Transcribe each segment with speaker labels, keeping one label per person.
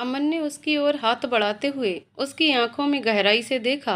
Speaker 1: अमन ने उसकी ओर हाथ बढ़ाते हुए उसकी आंखों में गहराई से देखा।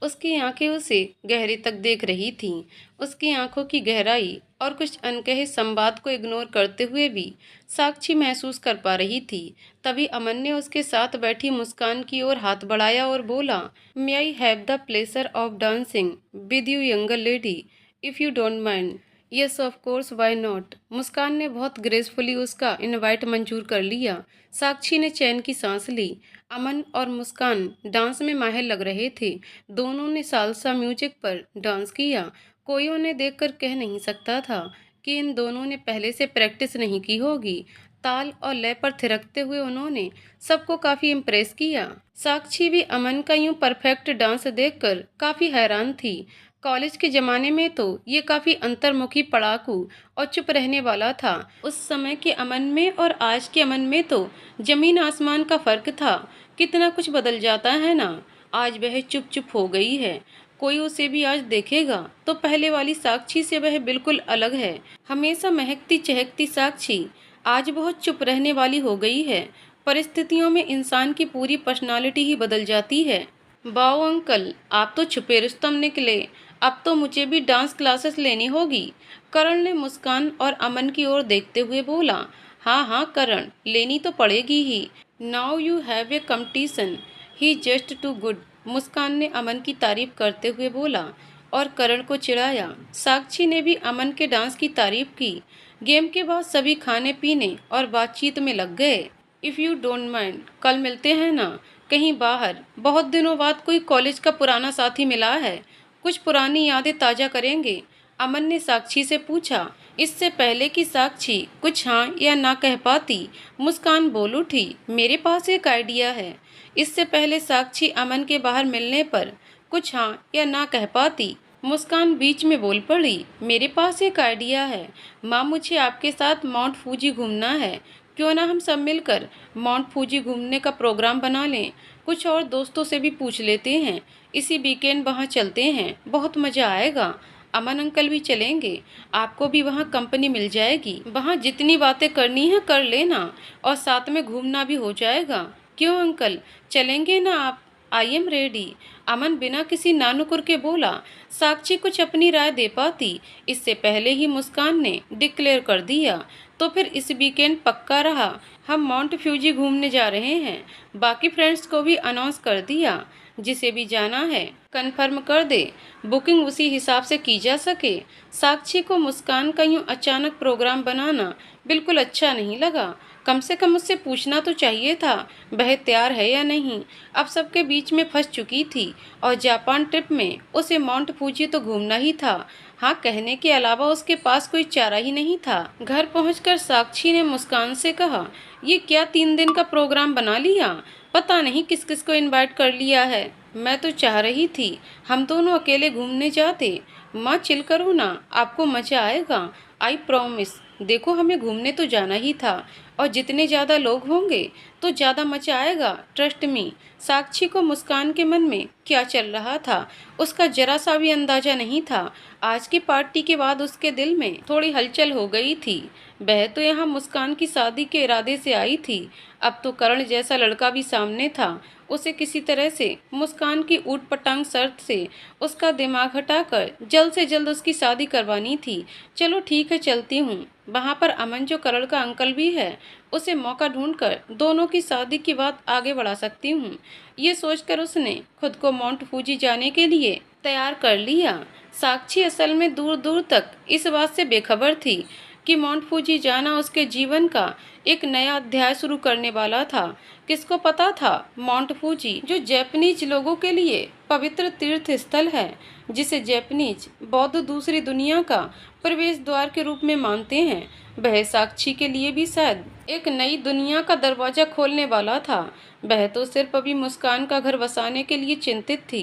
Speaker 1: उसकी आंखें उसे गहरे तक देख रही थीं। उसकी आंखों की गहराई और कुछ अनकहे संवाद को इग्नोर करते हुए भी साक्षी महसूस कर पा रही थी। तभी अमन ने उसके साथ बैठी मुस्कान की ओर हाथ बढ़ाया और बोला, may I have the pleasure of dancing with you younger lady, if you don't mind. Yes of course, why not. Muskan ने बहुत ग्रेसफुली उसका इनवाइट मंजूर कर लिया। साक्षी ने चैन की सांस ली। अमन और मुस्कान डांस में माहिर लग रहे थे। दोनों ने सालसा म्यूजिक पर डांस किया। कोई उन्हें देखकर कह नहीं सकता था कि इन दोनों ने पहले से प्रैक्टिस नहीं की होगी। ताल और लय पर थिरकते हुए उन्होंने सबको काफी इम्प्रेस किया। साक्षी भी अमन का यूं परफेक्ट डांस देखकर काफी हैरान थी। कॉलेज के ज़माने में तो ये काफ़ी अंतर्मुखी, पढ़ाकू और चुप रहने वाला था। उस समय के अमन में और आज के अमन में तो ज़मीन आसमान का फ़र्क था। कितना कुछ बदल जाता है ना। आज वह चुप चुप हो गई है। कोई उसे भी आज देखेगा तो पहले वाली साक्षी से वह बिल्कुल अलग है। हमेशा महकती चहकती साक्षी आज बहुत चुप रहने वाली हो गई है। परिस्थितियों में इंसान की पूरी पर्सनालिटी ही बदल जाती है। वाओ अंकल, आप तो छुपे रुस्तम निकले। अब तो मुझे भी डांस क्लासेस लेनी होगी। करण ने मुस्कान और अमन की ओर देखते हुए बोला। हाँ हाँ करण, लेनी तो पड़ेगी ही। Now you have a competition, he just too good. Muskan ने अमन की तारीफ करते हुए बोला और करण को चिढ़ाया। साक्षी ने भी अमन के डांस की तारीफ की। गेम के बाद सभी खाने पीने और बातचीत में लग गए। इफ़ यू डोंट माइंड, कल मिलते हैं ना कहीं बाहर। बहुत दिनों बाद कोई कॉलेज का पुराना साथी मिला है, कुछ पुरानी यादें ताज़ा करेंगे। अमन ने साक्षी से पूछा। इससे पहले कि साक्षी कुछ हाँ या ना कह पाती, मुस्कान बोल उठी, मेरे पास एक आइडिया है। इससे पहले साक्षी अमन के बाहर मिलने पर कुछ हाँ या ना कह पाती, मुस्कान बीच में बोल पड़ी, मेरे पास एक आइडिया है माँ, मुझे आपके साथ माउंट फूजी घूमना है। क्यों ना हम सब मिलकर माउंट फूजी घूमने का प्रोग्राम बना लें। कुछ और दोस्तों से भी पूछ लेते हैं, इसी वीकेंड वहाँ चलते हैं, बहुत मज़ा आएगा। अमन अंकल भी चलेंगे, आपको भी वहाँ कंपनी मिल जाएगी। वहाँ जितनी बातें करनी है कर लेना और साथ में घूमना भी हो जाएगा। क्यों अंकल, चलेंगे ना आप? I am ready. अमन बिना किसी नानुकुर के बोला। साक्षी कुछ अपनी राय दे पाती, इससे पहले ही मुस्कान ने डिक्लेयर कर दिया। तो फिर इस वीकेंड पक्का रहा, हम माउंट फ्यूजी घूमने जा रहे हैं। बाकी फ्रेंड्स को भी अनाउंस कर दिया। जिसे भी जाना है कंफर्म कर दे, बुकिंग उसी हिसाब से की जा सके। साक्षी को मुस्कान का यूं अचानक प्रोग्राम बनाना बिल्कुल अच्छा नहीं लगा। कम से कम उससे पूछना तो चाहिए था वह तैयार है या नहीं। अब सबके बीच में फंस चुकी थी और जापान ट्रिप में उसे माउंट फूजी तो घूमना ही था। हाँ कहने के अलावा उसके पास कोई चारा ही नहीं था। घर पहुंचकर साक्षी ने मुस्कान से कहा, ये क्या 3 दिन का प्रोग्राम बना लिया? पता नहीं किस किस को इनवाइट कर लिया है। मैं तो चाह रही थी हम दोनों अकेले घूमने जाते। माँ चिल करो ना, आपको मजा आएगा, आई प्रॉमिस। देखो हमें घूमने तो जाना ही था और जितने ज़्यादा लोग होंगे तो ज़्यादा मजा आएगा, ट्रस्ट मी। साक्षी को मुस्कान के मन में क्या चल रहा था उसका जरा सा भी अंदाजा नहीं था। आज की पार्टी के बाद उसके दिल में थोड़ी हलचल हो गई थी। वह तो यहाँ मुस्कान की शादी के इरादे से आई थी। अब तो करण जैसा लड़का भी सामने था। उसे किसी तरह से मुस्कान की ऊट पटांग शर्त से उसका दिमाग हटाकर जल्द से जल्द उसकी शादी करवानी थी। चलो ठीक है, चलती हूँ। वहाँ पर अमन जो करण का अंकल भी है, उसे मौका ढूंढकर दोनों की शादी की बात आगे बढ़ा सकती हूँ। ये सोचकर उसने खुद को माउंट फूजी जाने के लिए तैयार कर लिया। साक्षी असल में दूर दूर तक इस बात से बेखबर थी कि माउंट फूजी जाना उसके जीवन का एक नया अध्याय शुरू करने वाला था। किसको पता था माउंट फूजी जो जापानीज लोगों के लिए पवित्र तीर्थ स्थल है, जिसे जापानीज बौद्ध दूसरी दुनिया का प्रवेश द्वार के रूप में मानते हैं, वह साक्षी के लिए भी शायद एक नई दुनिया का दरवाजा खोलने वाला था। वह तो सिर्फ अभी मुस्कान का घर बसाने के लिए चिंतित थी,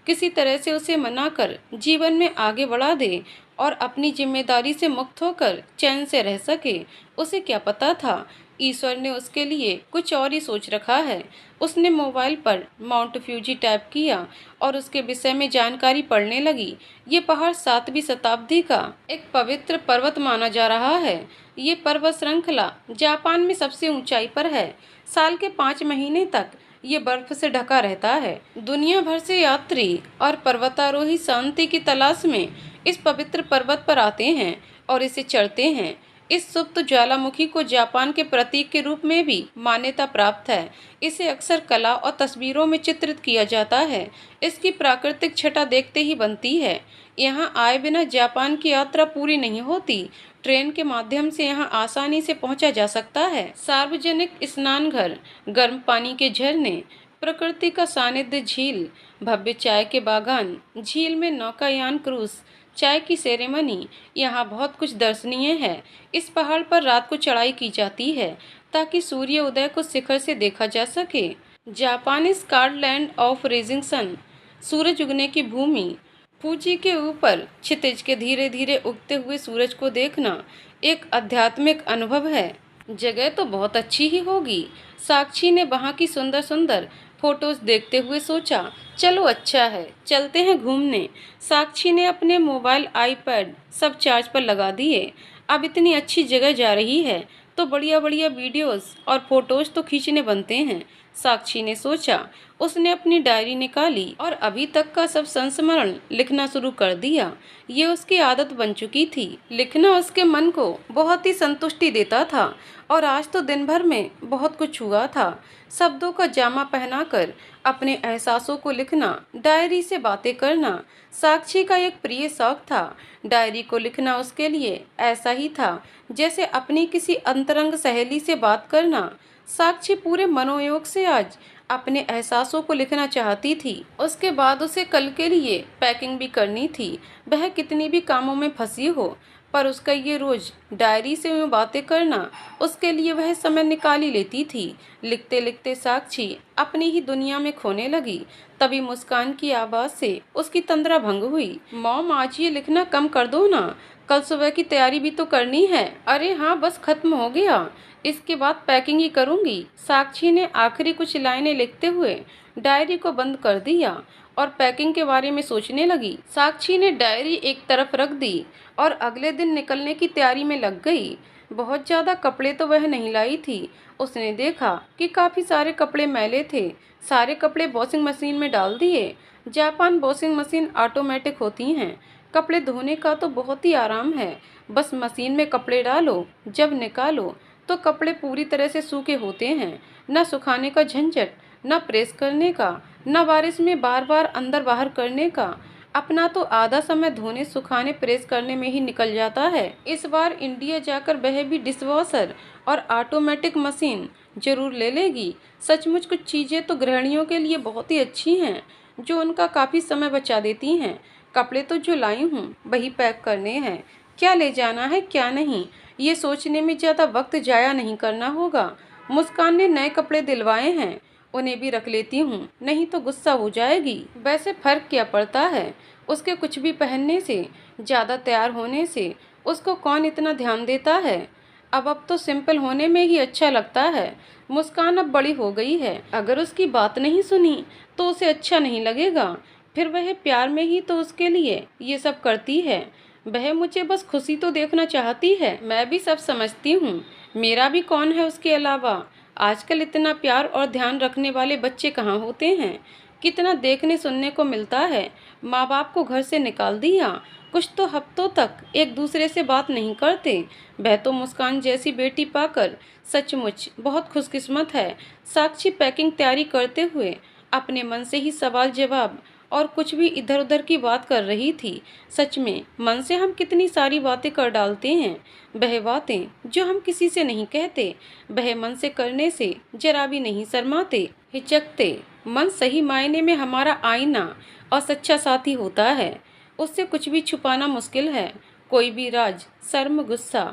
Speaker 1: किसी तरह से उसे मनाकर जीवन में आगे बढ़ा दे और अपनी जिम्मेदारी से मुक्त होकर चैन से रह सके। उसे क्या पता था ईश्वर ने उसके लिए कुछ और ही सोच रखा है। उसने मोबाइल पर माउंट फ्यूजी टाइप किया और उसके विषय में जानकारी पढ़ने लगी। ये पहाड़ 7वीं शताब्दी का एक पवित्र पर्वत माना जा रहा है। ये पर्वत श्रृंखला जापान में सबसे ऊंचाई पर है। साल के 5 महीने तक ये बर्फ से ढका रहता है। दुनिया भर से यात्री और पर्वतारोही शांति की तलाश में इस पवित्र पर्वत पर आते हैं और इसे चढ़ते हैं। इस सुप्त ज्वालामुखी को जापान के प्रतीक के रूप में भी मान्यता प्राप्त है। इसे अक्सर कला और तस्वीरों में चित्रित किया जाता है। इसकी प्राकृतिक छटा देखते ही बनती है। यहाँ आए बिना जापान की यात्रा पूरी नहीं होती। ट्रेन के माध्यम से यहाँ आसानी से पहुँचा जा सकता है। सार्वजनिक स्नान घर, गर्म पानी के झरने, प्रकृति का सानिध्य, झील, भव्य चाय के बागान, झील में नौकायान क्रूज, चाय की सेरेमनी, यहाँ बहुत कुछ दर्शनीय है। इस पहाड़ पर रात को चढ़ाई की जाती है ताकि सूर्य उदय को शिखर से देखा जा सके। Japan is called land of rising sun, सूरज उगने की भूमि। फूजी के ऊपर क्षितिज के धीरे धीरे उगते हुए सूरज को देखना एक आध्यात्मिक अनुभव है। जगह तो बहुत अच्छी ही होगी। साक्षी ने वहाँ की सुंदर सुंदर फोटोज देखते हुए सोचा, चलो अच्छा है, चलते हैं घूमने। साक्षी ने अपने मोबाइल, आईपैड सब चार्ज पर लगा दिए। अब इतनी अच्छी जगह जा रही है तो बढ़िया बढ़िया वीडियोस और फोटोज तो खींचने बनते हैं, साक्षी ने सोचा। उसने अपनी डायरी निकाली और अभी तक का सब संस्मरण लिखना शुरू कर दिया। ये उसकी आदत बन चुकी थी। लिखना उसके मन को बहुत ही संतुष्टि देता था और आज तो दिन भर में बहुत कुछ हुआ था। शब्दों का जामा पहनाकर अपने एहसासों को लिखना, डायरी से बातें करना साक्षी का एक प्रिय शौक था। डायरी को लिखना उसके लिए ऐसा ही था जैसे अपनी किसी अंतरंग सहेली से बात करना। साक्षी पूरे मनोयोग से आज अपने एहसासों को लिखना चाहती थी। उसके बाद उसे कल के लिए पैकिंग भी करनी थी। वह कितनी भी कामों में फंसी हो, पर उसका ये रोज डायरी से यूँ बातें करना, उसके लिए वह समय निकाल ही लेती थी। लिखते लिखते साक्षी अपनी ही दुनिया में खोने लगी। तभी मुस्कान की आवाज़ से उसकी तंद्रा भंग हुई। मॉम, आज ये लिखना कम कर दो ना, कल सुबह की तैयारी भी तो करनी है। अरे हाँ, बस खत्म हो गया, इसके बाद पैकिंग ही करूँगी। साक्षी ने आखिरी कुछ लाइनें लिखते हुए डायरी को बंद कर दिया और पैकिंग के बारे में सोचने लगी। साक्षी ने डायरी एक तरफ रख दी और अगले दिन निकलने की तैयारी में लग गई। बहुत ज़्यादा कपड़े तो वह नहीं लाई थी। उसने देखा कि काफ़ी सारे कपड़े मैले थे। सारे कपड़े वॉशिंग मशीन में डाल दिए। जापान वॉशिंग मशीन ऑटोमेटिक होती हैं। कपड़े धोने का तो बहुत ही आराम है। बस मशीन में कपड़े डालो, जब निकालो तो कपड़े पूरी तरह से सूखे होते हैं। न सुखाने का झंझट, न प्रेस करने का, न बारिश में बार बार अंदर बाहर करने का। अपना तो आधा समय धोने, सुखाने, प्रेस करने में ही निकल जाता है। इस बार इंडिया जाकर वह भी डिशवॉशर और ऑटोमेटिक मशीन जरूर ले लेगी। सचमुच कुछ चीज़ें तो गृहिणियों के लिए बहुत ही अच्छी हैं, जो उनका काफ़ी समय बचा देती हैं। कपड़े तो जो लाई हूँ वही पैक करने हैं, क्या ले जाना है क्या नहीं, ये सोचने में ज़्यादा वक्त जाया नहीं करना होगा। मुस्कान ने नए कपड़े दिलवाए हैं, उन्हें भी रख लेती हूँ, नहीं तो गुस्सा हो जाएगी। वैसे फ़र्क क्या पड़ता है, उसके कुछ भी पहनने से, ज़्यादा तैयार होने से उसको कौन इतना ध्यान देता है। अब तो सिंपल होने में ही अच्छा लगता है। मुस्कान अब बड़ी हो गई है, अगर उसकी बात नहीं सुनी तो उसे अच्छा नहीं लगेगा। फिर वह प्यार में ही तो उसके लिए ये सब करती है। वह मुझे बस खुशी तो देखना चाहती है। मैं भी सब समझती हूँ, मेरा भी कौन है उसके अलावा। आजकल इतना प्यार और ध्यान रखने वाले बच्चे कहाँ होते हैं। कितना देखने सुनने को मिलता है। माँ बाप को घर से निकाल दिया, कुछ तो हफ्तों तक एक दूसरे से बात नहीं करते। वह तो मुस्कान जैसी बेटी पाकर सचमुच बहुत खुशकिस्मत है। साक्षी पैकिंग तैयारी करते हुए अपने मन से ही सवाल जवाब और कुछ भी इधर उधर की बात कर रही थी। सच में मन से हम कितनी सारी बातें कर डालते हैं। वह बातें जो हम किसी से नहीं कहते, वह मन से करने से जरा भी नहीं शर्माते, हिचकते। मन सही मायने में हमारा आईना और सच्चा साथी होता है। उससे कुछ भी छुपाना मुश्किल है। कोई भी राज, शर्म, गुस्सा,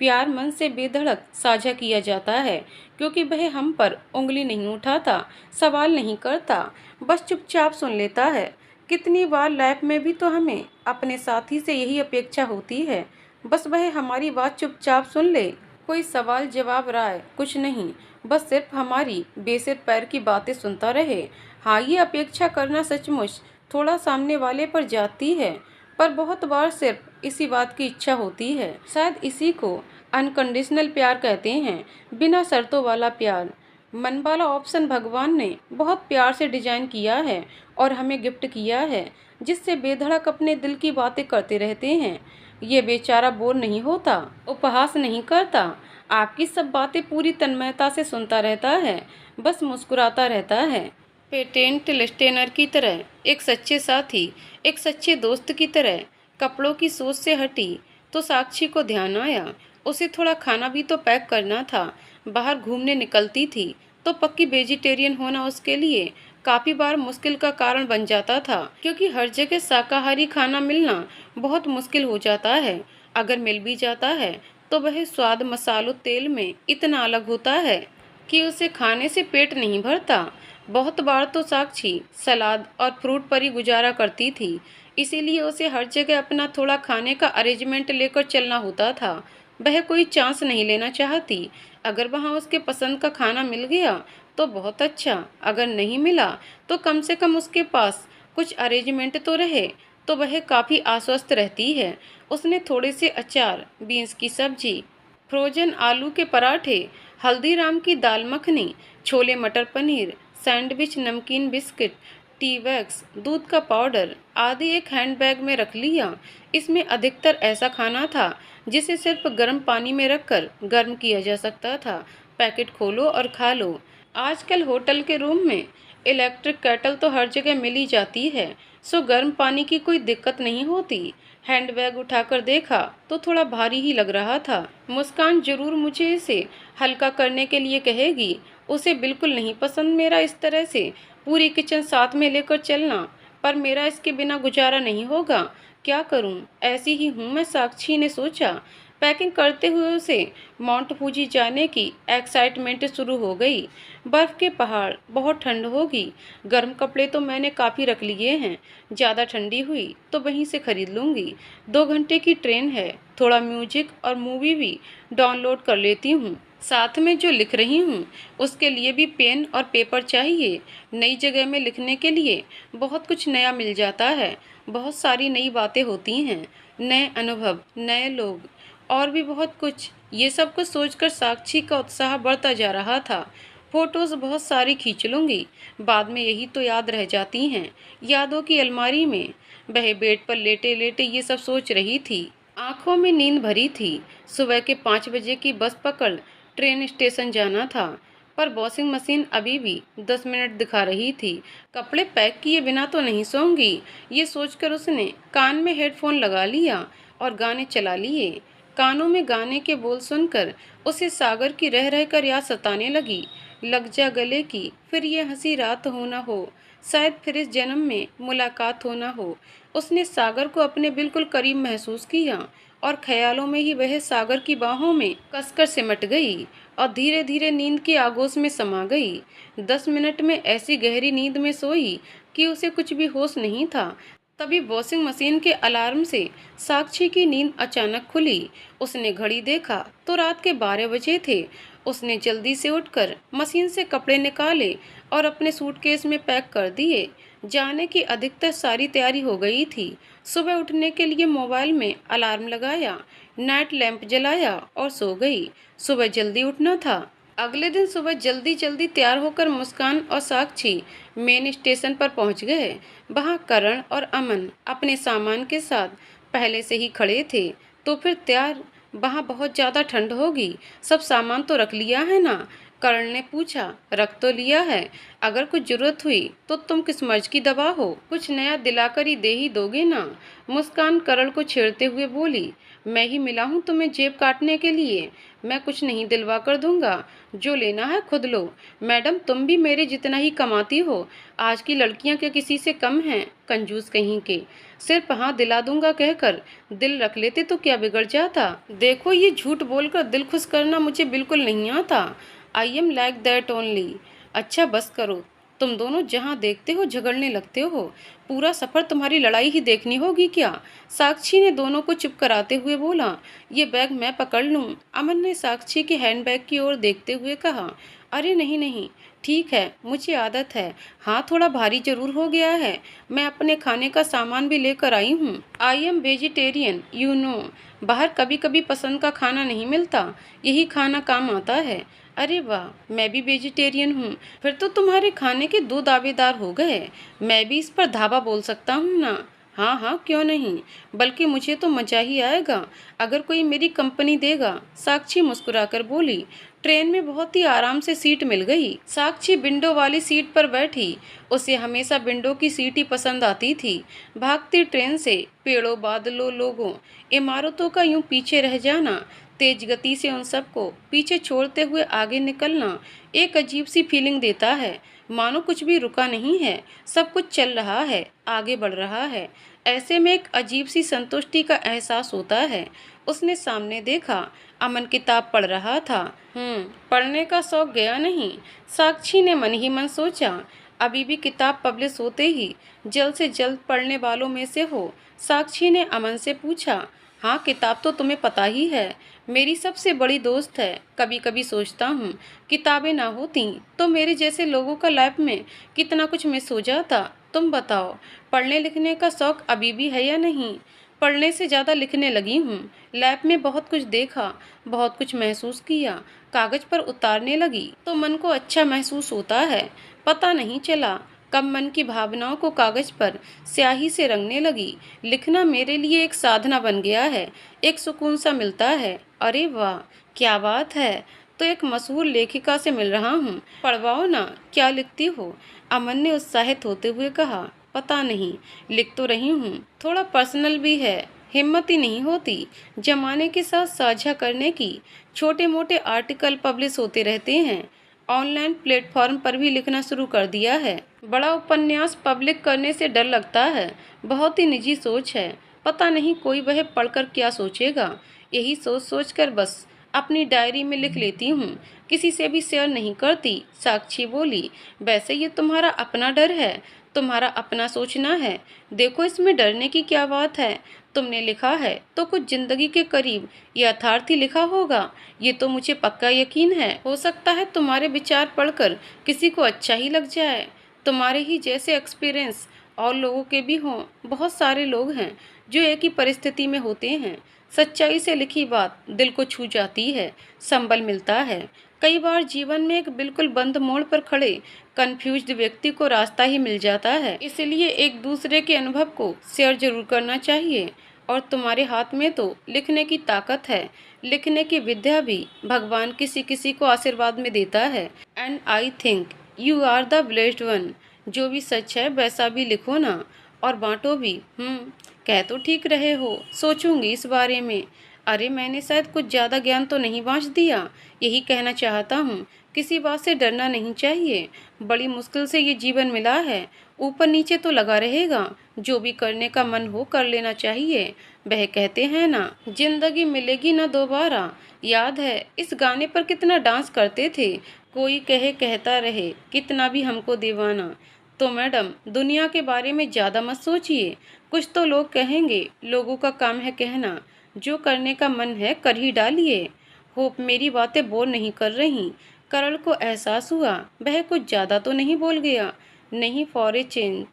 Speaker 1: प्यार मन से बेधड़क साझा किया जाता है, क्योंकि वह हम पर उंगली नहीं उठाता, सवाल नहीं करता, बस चुपचाप सुन लेता है। कितनी बार लाइफ में भी तो हमें अपने साथी से यही अपेक्षा होती है, बस वह हमारी बात चुपचाप सुन ले। कोई सवाल जवाब, राय कुछ नहीं, बस सिर्फ हमारी बेसिर पैर की बातें सुनता रहे। हाँ, ये अपेक्षा करना सचमुच थोड़ा सामने वाले पर जाती है, पर बहुत बार सिर्फ इसी बात की इच्छा होती है। शायद इसी को अनकंडीशनल प्यार कहते हैं, बिना शर्तों वाला प्यार। मन वाला ऑप्शन भगवान ने बहुत प्यार से डिजाइन किया है और हमें गिफ्ट किया है, जिससे बेधड़क अपने दिल की बातें करते रहते हैं। ये बेचारा बोर नहीं होता, उपहास नहीं करता, आपकी सब बातें पूरी तन्मयता से सुनता रहता है, बस मुस्कुराता रहता है। पेटेंट लिस्टेनर की तरह, एक सच्चे साथी, एक सच्चे दोस्त की तरह कपड़ों की सोच से हटी तो साक्षी को ध्यान आया, उसे थोड़ा खाना भी तो पैक करना था। बाहर घूमने निकलती थी तो पक्की वेजिटेरियन होना उसके लिए काफ़ी बार मुश्किल का कारण बन जाता था, क्योंकि हर जगह शाकाहारी खाना मिलना बहुत मुश्किल हो जाता है। अगर मिल भी जाता है तो वह स्वाद, मसालों, तेल में इतना अलग होता है कि उसे खाने से पेट नहीं भरता। बहुत बार तो साक्षी सलाद और फ्रूट पर ही गुजारा करती थी, इसीलिए उसे हर जगह अपना थोड़ा खाने का अरेंजमेंट लेकर चलना होता था। वह कोई चांस नहीं लेना चाहती। अगर वहाँ उसके पसंद का खाना मिल गया तो बहुत अच्छा, अगर नहीं मिला तो कम से कम उसके पास कुछ अरेंजमेंट तो रहे, तो वह काफ़ी आश्वस्त रहती है। उसने थोड़े से अचार, बीन्स की सब्जी, फ्रोजन आलू के पराठे, हल्दीराम की दाल मखनी, छोले मटर पनीर, सैंडविच, नमकीन, बिस्किट, टी बैग्स, दूध का पाउडर आदि एक हैंडबैग में रख लिया। इसमें अधिकतर ऐसा खाना था जिसे सिर्फ गर्म पानी में रखकर गर्म किया जा सकता था। पैकेट खोलो और खा लो। आजकल होटल के रूम में इलेक्ट्रिक केटल तो हर जगह मिल ही जाती है, सो गर्म पानी की कोई दिक्कत नहीं होती। हैंडबैग उठाकर देखा तो थोड़ा भारी ही लग रहा था। मुस्कान जरूर मुझे इसे हल्का करने के लिए कहेगी। उसे बिल्कुल नहीं पसंद मेरा इस तरह से पूरी किचन साथ में लेकर चलना, पर मेरा इसके बिना गुजारा नहीं होगा। क्या करूं, ऐसी ही हूं मैं, साक्षी ने सोचा। पैकिंग करते हुए उसे माउंट फूजी जाने की एक्साइटमेंट शुरू हो गई। बर्फ़ के पहाड़, बहुत ठंड होगी। गर्म कपड़े तो मैंने काफ़ी रख लिए हैं, ज़्यादा ठंडी हुई तो वहीं से खरीद लूँगी। 2 घंटे की ट्रेन है, थोड़ा म्यूजिक और मूवी भी डाउनलोड कर लेती हूँ। साथ में जो लिख रही हूँ उसके लिए भी पेन और पेपर चाहिए। नई जगह में लिखने के लिए बहुत कुछ नया मिल जाता है, बहुत सारी नई बातें होती हैं, नए अनुभव, नए लोग और भी बहुत कुछ। ये सब कुछ सोचकर साक्षी का उत्साह बढ़ता जा रहा था। फोटोज बहुत सारी खींच लूँगी, बाद में यही तो याद रह जाती हैं, यादों की अलमारी में। वह बेड पर लेटे लेटे ये सब सोच रही थी। आंखों में नींद भरी थी। सुबह के 5 बजे की बस पकड़ ट्रेन स्टेशन जाना था, पर वॉशिंग मशीन अभी भी 10 मिनट दिखा रही थी। कपड़े पैक किए बिना तो नहीं सोऊंगी, ये सोचकर उसने कान में हेडफोन लगा लिया और गाने चला लिए। कानों में गाने के बोल सुनकर उसे सागर की रह रह कर याद सताने लगी। लग जा गले की, फिर ये हंसी रात हो ना हो, शायद फिर इस जन्म में मुलाकात हो ना हो। उसने सागर को अपने बिल्कुल करीब महसूस किया और ख्यालों में ही वह सागर की बाहों में कसकर सिमट गई और धीरे धीरे नींद के आगोश में समा गई। 10 मिनट में ऐसी गहरी नींद में सोई कि उसे कुछ भी होश नहीं था। तभी वॉशिंग मशीन के अलार्म से साक्षी की नींद अचानक खुली। उसने घड़ी देखा तो रात के 12 बजे थे। उसने जल्दी से उठकर मशीन से कपड़े निकाले और अपने सूटकेस में पैक कर दिए। जाने की अधिकतर सारी तैयारी हो गई थी। सुबह उठने के लिए मोबाइल में अलार्म लगाया, नाइट लैंप जलाया और सो गई। सुबह जल्दी उठना था। अगले दिन सुबह जल्दी जल्दी तैयार होकर मुस्कान और साक्षी मेन स्टेशन पर पहुंच गए। वहां करण और अमन अपने सामान के साथ पहले से ही खड़े थे। तो फिर तैयार? वहां बहुत ज़्यादा ठंड होगी, सब सामान तो रख लिया है ना? करण ने पूछा। रख तो लिया है, अगर कुछ जरूरत हुई तो तुम किस मर्ज की दवा हो, कुछ नया दिलाकर ही दे ही दोगे ना? मुस्कान करण को छेड़ते हुए बोली। मैं ही मिला हूँ तुम्हें जेब काटने के लिए, मैं कुछ नहीं दिलवा कर दूंगा, जो लेना है खुद लो। मैडम, तुम भी मेरे जितना ही कमाती हो, आज की लड़कियां क्या किसी से कम हैं? कंजूस कहीं के। सिर्फ हाँ दिला दूंगा कहकर दिल रख लेते तो क्या बिगड़ जाता? देखो, ये झूठ बोलकर दिल खुश करना मुझे बिल्कुल नहीं आता। I am like that only. अच्छा बस करो, तुम दोनों जहाँ देखते हो झगड़ने लगते हो। पूरा सफ़र तुम्हारी लड़ाई ही देखनी होगी क्या? साक्षी ने दोनों को चुप कराते हुए बोला। ये बैग मैं पकड़ लूँ? अमन ने साक्षी के हैंडबैग की ओर देखते हुए कहा। अरे नहीं नहीं, ठीक है, मुझे आदत है। हाँ, थोड़ा भारी जरूर हो गया है। मैं अपने खाने का सामान भी लेकर आई हूँ। I am vegetarian, you know. बाहर कभी कभी पसंद का खाना नहीं मिलता, यही खाना काम आता है। अरे वाह, मैं भी वेजिटेरियन हूँ। फिर तो तुम्हारे खाने के दो दावेदार हो गए। मैं भी इस पर धावा बोल सकता हूँ ना। हाँ हाँ, क्यों नहीं, बल्कि मुझे तो मजा ही आएगा अगर कोई मेरी कंपनी देगा। साक्षी मुस्कुराकर बोली। ट्रेन में बहुत ही आराम से सीट मिल गई। साक्षी विंडो वाली सीट पर बैठी। उसे हमेशा विंडो की सीट ही पसंद आती थी। भागती ट्रेन से पेड़ों, बादलों, लोगों, इमारतों का यूं पीछे रह जाना, तेज गति से उन सबको पीछे छोड़ते हुए आगे निकलना एक अजीब सी फीलिंग देता है। मानो कुछ भी रुका नहीं है, सब कुछ चल रहा है, आगे बढ़ रहा है। ऐसे में एक अजीब सी संतुष्टि का एहसास होता है। उसने सामने देखा, अमन किताब पढ़ रहा था। पढ़ने का शौक गया नहीं, साक्षी ने मन ही मन सोचा। अभी भी किताब पब्लिश होते ही जल्द से जल्द पढ़ने वालों में से हो। साक्षी ने अमन से पूछा, हाँ, किताब तो तुम्हें पता ही है, मेरी सबसे बड़ी दोस्त है। कभी कभी सोचता हूँ, किताबें ना होती तो मेरे जैसे लोगों का लाइफ में कितना कुछ मिस हो जाता। तुम बताओ, पढ़ने लिखने का शौक अभी भी है या नहीं? पढ़ने से ज़्यादा लिखने लगी हूँ। लैब में बहुत कुछ देखा, बहुत कुछ महसूस किया, कागज़ पर उतारने लगी तो मन को अच्छा महसूस होता है। पता नहीं चला कब मन की भावनाओं को कागज़ पर स्याही से रंगने लगी। लिखना मेरे लिए एक साधना बन गया है, एक सुकून सा मिलता है। अरे वाह, क्या बात है! तो एक मशहूर लेखिका से मिल रहा हूँ, पढ़वाओ ना, क्या लिखती हो? अमन ने उत्साहित होते हुए कहा। पता नहीं, लिख तो रही हूँ, थोड़ा पर्सनल भी है, हिम्मत ही नहीं होती जमाने के साथ साझा करने की। छोटे मोटे आर्टिकल पब्लिश होते रहते हैं, ऑनलाइन प्लेटफॉर्म पर भी लिखना शुरू कर दिया है। बड़ा उपन्यास पब्लिक करने से डर लगता है, बहुत ही निजी सोच है। पता नहीं कोई वह पढ़कर क्या सोचेगा। यही सोच सोच कर बस अपनी डायरी में लिख लेती हूँ, किसी से भी शेयर नहीं करती। साक्षी बोली। वैसे ये तुम्हारा अपना डर है, तुम्हारा अपना सोचना है। देखो, इसमें डरने की क्या बात है? तुमने लिखा है तो कुछ जिंदगी के करीब यथार्थ ही लिखा होगा, ये तो मुझे पक्का यकीन है। हो सकता है तुम्हारे विचार पढ़कर किसी को अच्छा ही लग जाए। तुम्हारे ही जैसे एक्सपीरियंस और लोगों के भी हों। बहुत सारे लोग हैं जो एक ही परिस्थिति में होते हैं। सच्चाई से लिखी बात दिल को छू जाती है, संबल मिलता है। कई बार जीवन में एक बिल्कुल बंद मोड़ पर खड़े कंफ्यूज्ड व्यक्ति को रास्ता ही मिल जाता है। इसलिए एक दूसरे के अनुभव को शेयर जरूर करना चाहिए। और तुम्हारे हाथ में तो लिखने की ताकत है, लिखने की विद्या भी भगवान किसी किसी को आशीर्वाद में देता है। And I think you are the blessed one. जो भी सच है वैसा भी लिखो ना, और बांटो भी। कह तो ठीक रहे हो, सोचूंगी इस बारे में। अरे, मैंने शायद कुछ ज़्यादा ज्ञान तो नहीं बांट दिया, यही कहना चाहता हूँ। किसी बात से डरना नहीं चाहिए, बड़ी मुश्किल से ये जीवन मिला है, ऊपर नीचे तो लगा रहेगा। जो भी करने का मन हो कर लेना चाहिए। वह कहते हैं ना, जिंदगी मिलेगी ना दोबारा। याद है इस गाने पर कितना डांस करते थे। कोई कहे कहता रहे, कितना भी हमको दीवाना। तो मैडम, दुनिया के बारे में ज़्यादा मत सोचिए। कुछ तो लोग कहेंगे, लोगों का काम है कहना। जो करने का मन है कर ही डालिए। होप मेरी बातें बोर नहीं कर रही। करण को एहसास हुआ वह कुछ ज़्यादा तो नहीं बोल गया। नहीं, फॉर ए चेंज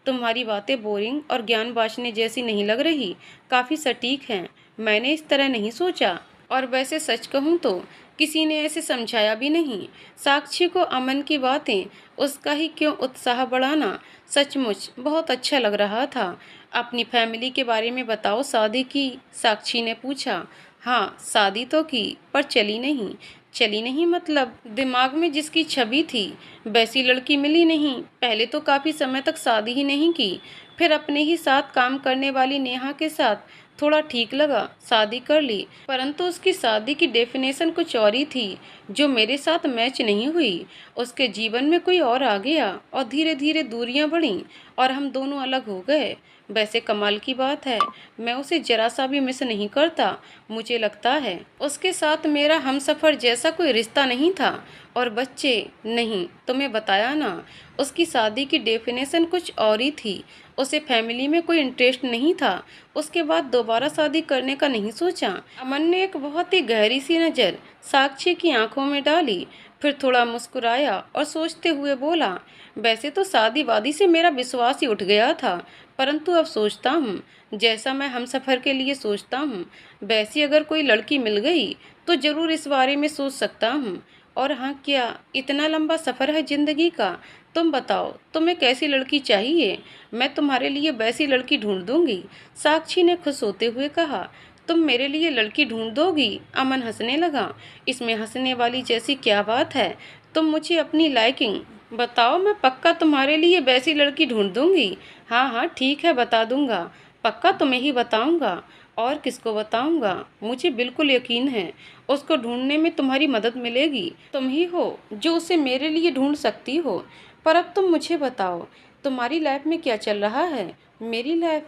Speaker 1: तुम्हारी बातें बोरिंग और ज्ञान बांटने जैसी नहीं लग रही, काफ़ी सटीक हैं। मैंने इस तरह नहीं सोचा। और वैसे सच कहूँ तो किसी ने ऐसे समझाया भी नहीं। साक्षी को अमन की बातें, उसका ही क्यों उत्साह बढ़ाना सचमुच बहुत अच्छा लग रहा था। अपनी फैमिली के बारे में बताओ, शादी की? साक्षी ने पूछा। हाँ, शादी तो की, पर चली नहीं। चली नहीं मतलब? दिमाग में जिसकी छवि थी वैसी लड़की मिली नहीं। पहले तो काफ़ी समय तक शादी ही नहीं की, फिर अपने ही साथ काम करने वाली नेहा के साथ थोड़ा ठीक लगा, शादी कर ली। परंतु उसकी शादी की डेफिनेशन कुछ और ही थी, जो मेरे साथ मैच नहीं हुई। उसके जीवन में कोई और आ गया और धीरे धीरे दूरियां बढ़ीं और हम दोनों अलग हो गए। वैसे कमाल की बात है, मैं उसे जरा सा भी मिस नहीं करता। मुझे लगता है उसके साथ मेरा हमसफ़र जैसा कोई रिश्ता नहीं था। और बच्चे नहीं, तुम्हें बताया ना, उसकी शादी की डेफिनेशन कुछ और ही थी। उसे फैमिली में कोई इंटरेस्ट नहीं था। उसके बाद दोबारा शादी करने का नहीं सोचा। अमन ने एक बहुत ही गहरी सी नज़र साक्षी की आंखों में डाली, फिर थोड़ा मुस्कुराया और सोचते हुए बोला, वैसे तो शादी वादी से मेरा विश्वास ही उठ गया था, परंतु अब सोचता हूँ, जैसा मैं हमसफ़र के लिए सोचता हूँ, वैसी अगर कोई लड़की मिल गई तो ज़रूर इस बारे में सोच सकता हूँ। और हाँ, क्या इतना लंबा सफ़र है ज़िंदगी का? तुम बताओ, तुम्हें कैसी लड़की चाहिए? मैं तुम्हारे लिए वैसी लड़की ढूंढ दूंगी। साक्षी ने खुश होते हुए कहा। तुम मेरे लिए लड़की ढूंढ दोगी? अमन हंसने लगा। इसमें हंसने वाली जैसी क्या बात है? तुम मुझे अपनी लाइकिंग बताओ, मैं पक्का तुम्हारे लिए वैसी लड़की ढूंढ दूंगी। हाँ हाँ ठीक है, बता दूंगा। पक्का तुम्हें ही बताऊंगा। और किसको बताऊंगा? मुझे बिल्कुल यकीन है उसको ढूंढने में तुम्हारी मदद मिलेगी। तुम ही हो जो उसे मेरे लिए ढूंढ सकती हो। पर अब तुम मुझे बताओ, तुम्हारी लाइफ में क्या चल रहा है? मेरी लाइफ?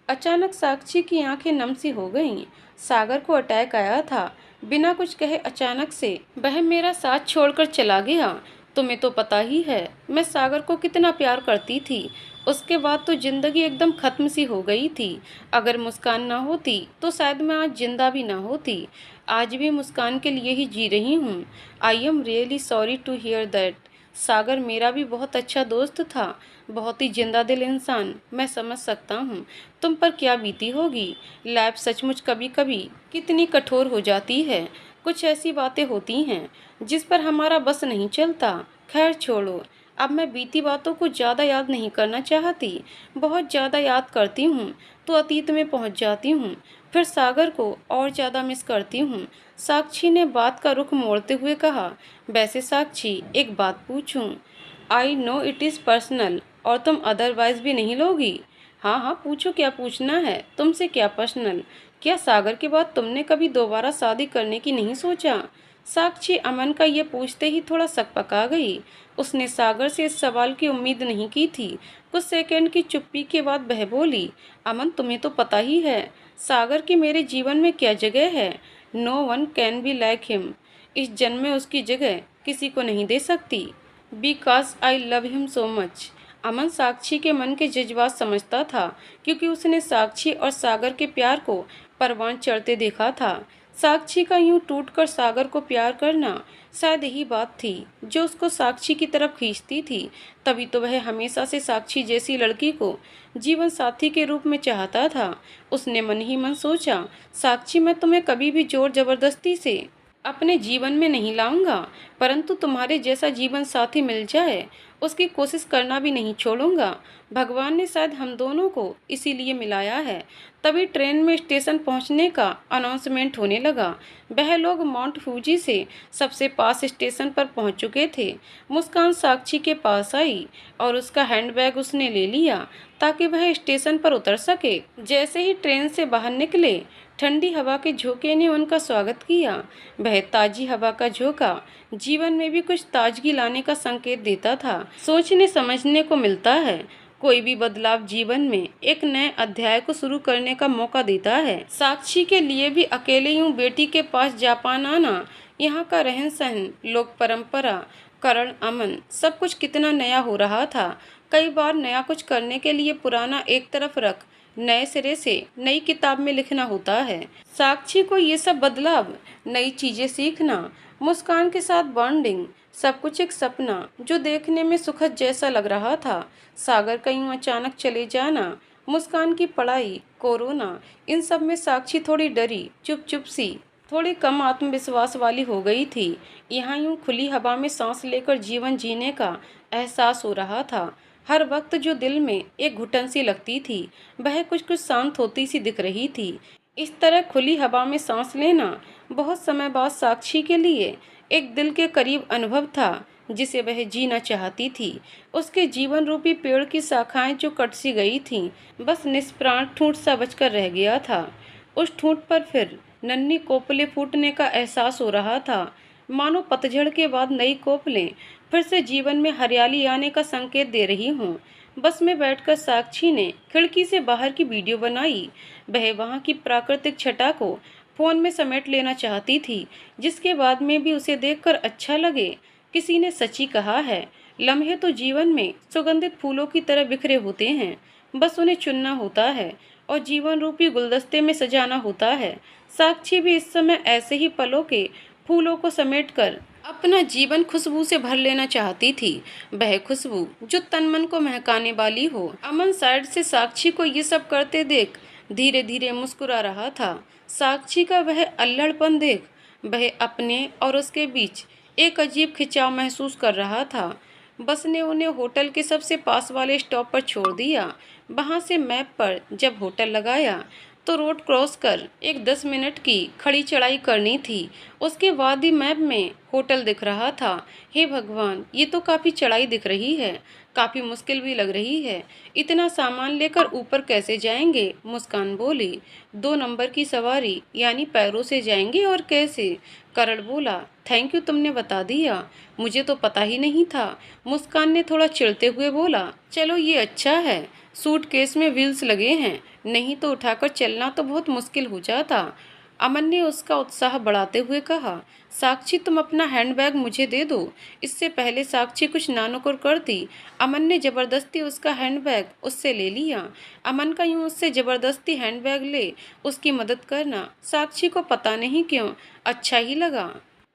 Speaker 1: अचानक साक्षी की आंखें नम सी हो गईं। सागर को अटैक आया था। बिना कुछ कहे अचानक से वह मेरा साथ छोड़कर चला गया। तुम्हें तो पता ही है मैं सागर को कितना प्यार करती थी। उसके बाद तो जिंदगी एकदम खत्म सी हो गई थी। अगर मुस्कान ना होती तो शायद मैं आज जिंदा भी ना होती। आज भी मुस्कान के लिए ही जी रही हूँ। I am really sorry to hear that. Sagar मेरा भी बहुत अच्छा दोस्त था, बहुत ही जिंदा दिल इंसान। मैं समझ सकता हूँ तुम पर क्या बीती होगी। लाइफ सचमुच कभी कभी कितनी कठोर हो जाती है। कुछ ऐसी बातें होती हैं जिस पर हमारा बस नहीं चलता। खैर छोड़ो, अब मैं बीती बातों को ज़्यादा याद नहीं करना चाहती। बहुत ज़्यादा याद करती हूँ तो अतीत में पहुँच जाती हूँ, फिर सागर को और ज़्यादा मिस करती हूँ। साक्षी ने बात का रुख मोड़ते हुए कहा। वैसे साक्षी, एक बात पूछूं? I know it is personal, और तुम अदरवाइज भी नहीं लोगी? हाँ हाँ पूछो, क्या पूछना है? तुमसे क्या पर्सनल? क्या सागर के बाद तुमने कभी दोबारा शादी करने की नहीं सोचा? साक्षी अमन का ये पूछते ही थोड़ा सकपका गई। उसने सागर से इस सवाल की उम्मीद नहीं की थी। कुछ सेकंड की चुप्पी के बाद वह बोली। अमन, तुम्हें तो पता ही है सागर की मेरे जीवन में क्या जगह है। No one can be like him. इस जन्म में उसकी जगह किसी को नहीं दे सकती। Because I love him so much. Aman Sakshi के मन के जज्बात समझता था, क्योंकि उसने साक्षी और सागर के प्यार को परवान चढ़ते देखा था। साक्षी का यूं टूटकर सागर को प्यार करना शायद यही बात थी जो उसको साक्षी की तरफ खींचती थी। तभी तो वह हमेशा से साक्षी जैसी लड़की को जीवन साथी के रूप में चाहता था। उसने मन ही मन सोचा, साक्षी, मैं तुम्हें कभी भी जोर जबरदस्ती से अपने जीवन में नहीं लाऊंगा, परंतु तुम्हारे जैसा जीवन साथी मिल जाए उसकी कोशिश करना भी नहीं छोड़ूंगा। भगवान ने शायद हम दोनों को इसीलिए मिलाया है। तभी ट्रेन में स्टेशन पहुंचने का अनाउंसमेंट होने लगा। वह लोग माउंट फूजी से सबसे पास स्टेशन पर पहुंच चुके थे। मुस्कान साक्षी के पास आई और उसका हैंडबैग उसने ले लिया ताकि वह स्टेशन पर उतर सके। जैसे ही ट्रेन से बाहर निकले, ठंडी हवा के झोंके ने उनका स्वागत किया। वह ताजी हवा का झोंका जीवन में भी कुछ ताजगी लाने का संकेत देता था। सोचने समझने को मिलता है। कोई भी बदलाव जीवन में एक नए अध्याय को शुरू करने का मौका देता है। साक्षी के लिए भी अकेले यूं बेटी के पास जापान आना, यहाँ का रहन सहन, लोक परंपरा, करण, अमन, सब कुछ कितना नया हो रहा था। कई बार नया कुछ करने के लिए पुराना एक तरफ रख नए सिरे से नई किताब में लिखना होता है। साक्षी को ये सब बदलाव, नई चीजें सीखना, मुस्कान के साथ बॉन्डिंग, सब कुछ एक सपना जो देखने में सुखद जैसा लग रहा था। सागर का यूं अचानक चले जाना, मुस्कान की पढ़ाई, कोरोना, इन सब में साक्षी थोड़ी डरी, चुप चुप सी, थोड़ी कम आत्मविश्वास वाली हो गई थी। यहाँ यूं खुली हवा में सांस लेकर जीवन जीने का एहसास हो रहा था। हर वक्त जो दिल में एक घुटन सी लगती थी, वह कुछ कुछ शांत होती सी दिख रही थी। इस तरह खुली हवा में सांस लेना बहुत समय बाद साक्षी के लिए एक दिल के करीब अनुभव था जिसे वह जीना चाहती थी। उसके जीवन रूपी पेड़ की शाखाएं जो कट सी गई थीं, बस निष्प्राण ठूंठ सा बचकर रह गया था। उस ठूंठ पर फिर नन्ही कोपलें फूटने का एहसास हो रहा था, मानो पतझड़ के बाद नई कोपलें फिर से जीवन में हरियाली आने का संकेत दे रही हूँ। बस में बैठकर साक्षी ने खिड़की से बाहर की वीडियो बनाई। वह वहाँ की प्राकृतिक छटा को फोन में समेट लेना चाहती थी, जिसके बाद में भी उसे देखकर अच्छा लगे। किसी ने सच्ची कहा है, लम्हे तो जीवन में सुगंधित फूलों की तरह बिखरे होते हैं, बस उन्हें चुनना होता है और जीवन रूपी गुलदस्ते में सजाना होता है। साक्षी भी इस समय ऐसे ही पलों के फूलों को समेटकर अपना जीवन खुशबू से भर लेना चाहती थी। वह खुशबू जो तन मन को महकाने वाली हो। अमन साइड से साक्षी को ये सब करते देख धीरे धीरे मुस्कुरा रहा था। साक्षी का वह अल्लड़पन देख वह अपने और उसके बीच एक अजीब खिंचाव महसूस कर रहा था। बस ने उन्हें होटल के सबसे पास वाले स्टॉप पर छोड़ दिया। वहां से मैप पर जब होटल लगाया तो रोड क्रॉस कर एक 10 मिनट की खड़ी चढ़ाई करनी थी। उसके बाद ही मैप में होटल दिख रहा था। हे भगवान, ये तो काफ़ी चढ़ाई दिख रही है, काफ़ी मुश्किल भी लग रही है। इतना सामान लेकर ऊपर कैसे जाएंगे? मुस्कान बोली। 2 नंबर की सवारी, यानी पैरों से जाएंगे और कैसे? करण बोला। थैंक यू, तुमने बता दिया, मुझे तो पता ही नहीं था। मुस्कान ने थोड़ा चिढ़ते हुए बोला। चलो ये अच्छा है, सूटकेस में व्हील्स लगे हैं, नहीं तो उठाकर चलना तो बहुत मुश्किल हो जाता। अमन ने उसका उत्साह बढ़ाते हुए कहा। साक्षी, तुम अपना हैंडबैग मुझे दे दो। इससे पहले साक्षी कुछ नानुकुर करती, अमन ने जबरदस्ती उसका हैंडबैग उससे ले लिया। अमन का यूं उससे जबरदस्ती हैंडबैग ले उसकी मदद करना साक्षी को पता नहीं क्यों अच्छा ही लगा।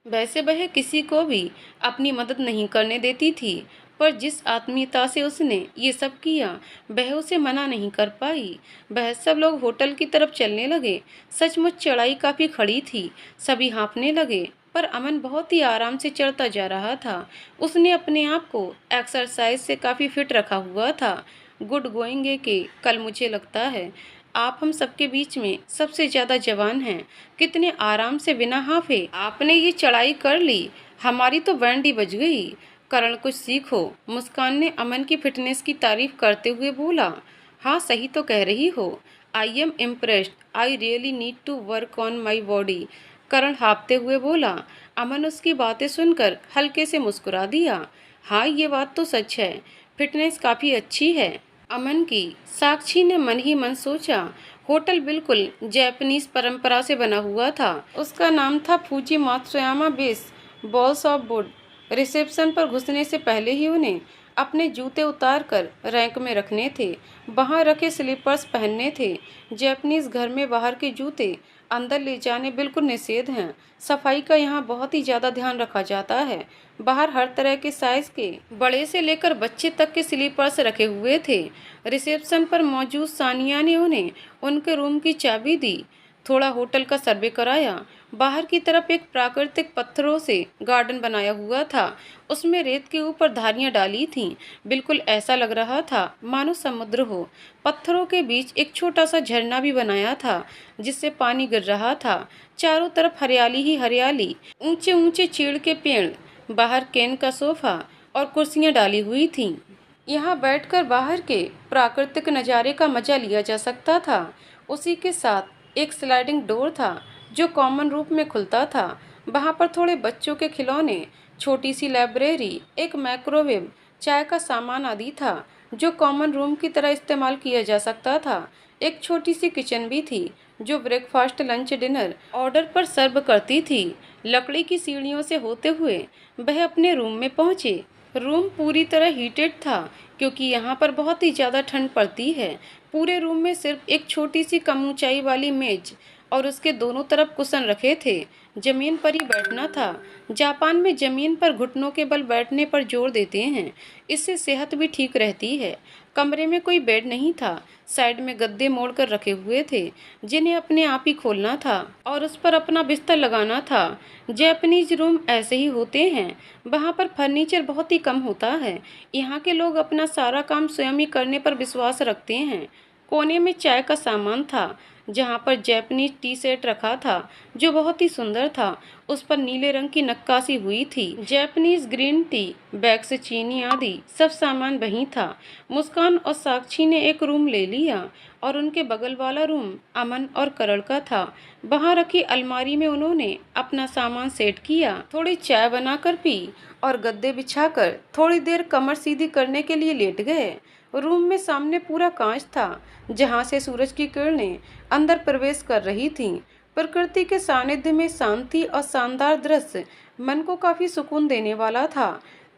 Speaker 1: वैसे वह किसी को भी अपनी मदद नहीं करने देती थी, पर जिस आत्मीयता से उसने ये सब किया वह उसे मना नहीं कर पाई। वह सब लोग होटल की तरफ चलने लगे। सचमुच चढ़ाई काफ़ी खड़ी थी, सभी हाँफने लगे, पर अमन बहुत ही आराम से चढ़ता जा रहा था। उसने अपने आप को एक्सरसाइज से काफ़ी फिट रखा हुआ था। गुड गोइंग है कि कल मुझे लगता है आप हम सबके बीच में सबसे ज़्यादा जवान हैं। कितने आराम से बिना हाफे आपने ये चढ़ाई कर ली, हमारी तो बैंड ही बज गई। करण, कुछ सीखो, मुस्कान ने अमन की फिटनेस की तारीफ करते हुए बोला। हाँ, सही तो कह रही हो। I am impressed, I really need to work on my body, Karan हाँफते हुए बोला। अमन उसकी बातें सुनकर हल्के से मुस्कुरा दिया। हाँ, ये बात तो सच है, फिटनेस काफ़ी अच्छी है अमन की। साक्षी ने मन ही मन सोचा। होटल बिल्कुल जापानीज परंपरा से बना हुआ था। उसका नाम था Fuji Matsuyama base balls of would. Reception पर घुसने से पहले ही उन्हें अपने जूते उतारकर रैंक में रखने थे। वहां रखे स्लीपर्स पहनने थे। जापानीज घर में बाहर के जूते अंदर ले जाने बिल्कुल निषेध हैं। सफाई का यहाँ बहुत ही ज़्यादा ध्यान रखा जाता है। बाहर हर तरह के साइज के बड़े से लेकर बच्चे तक के स्लीपर्स रखे हुए थे। रिसेप्शन पर मौजूद सानिया ने उन्हें उनके रूम की चाबी दी। थोड़ा होटल का सर्वे कराया। बाहर की तरफ एक प्राकृतिक पत्थरों से गार्डन बनाया हुआ था। उसमें रेत के ऊपर धारियां डाली थीं। बिल्कुल ऐसा लग रहा था मानो समुद्र हो। पत्थरों के बीच एक छोटा सा झरना भी बनाया था जिससे पानी गिर रहा था। चारों तरफ हरियाली ही हरियाली, ऊंचे ऊंचे चीड़ के पेड़, बाहर केन का सोफा और कुर्सियां डाली हुई थीं। यहाँ बैठकर बाहर के प्राकृतिक नज़ारे का मजा लिया जा सकता था। उसी के साथ एक स्लाइडिंग डोर था जो कॉमन रूप में खुलता था। वहाँ पर थोड़े बच्चों के खिलौने, छोटी सी लाइब्रेरी, एक माइक्रोवेव, चाय का सामान आदि था जो कॉमन रूम की तरह इस्तेमाल किया जा सकता था। एक छोटी सी किचन भी थी जो ब्रेकफास्ट, लंच, डिनर ऑर्डर पर सर्व करती थी। लकड़ी की सीढ़ियों से होते हुए वह अपने रूम में पहुँचे। रूम पूरी तरह हीटेड था क्योंकि यहाँ पर बहुत ही ज़्यादा ठंड पड़ती है। पूरे रूम में सिर्फ एक छोटी सी कम ऊंचाई वाली मेज और उसके दोनों तरफ कुशन रखे थे। जमीन पर ही बैठना था। जापान में जमीन पर घुटनों के बल बैठने पर जोर देते हैं, इससे सेहत भी ठीक रहती है। कमरे में कोई बेड नहीं था। साइड में गद्दे मोड़कर रखे हुए थे जिन्हें अपने आप ही खोलना था और उस पर अपना बिस्तर लगाना था। जापानीज रूम ऐसे ही होते हैं। वहाँ पर फर्नीचर बहुत ही कम होता है। यहाँ के लोग अपना सारा काम स्वयं ही करने पर विश्वास रखते हैं। कोने में चाय का सामान था जहाँ पर जापानीज टी सेट रखा था जो बहुत ही सुंदर था। उस पर नीले रंग की नक्काशी हुई थी। जापानीज ग्रीन टी बैग्स, चीनी आदि सब सामान वहीं था। मुस्कान और साक्षी ने एक रूम ले लिया और उनके बगल वाला रूम अमन और करण का था। वहां रखी अलमारी में उन्होंने अपना सामान सेट किया, थोड़ी चाय बनाकर पी और गद्दे बिछाकर थोड़ी देर कमर सीधी करने के लिए लेट गए। रूम में सामने पूरा कांच था जहां से सूरज की किरणें अंदर प्रवेश कर रही थीं। प्रकृति के सानिध्य में शांति और शानदार दृश्य मन को काफी सुकून देने वाला था।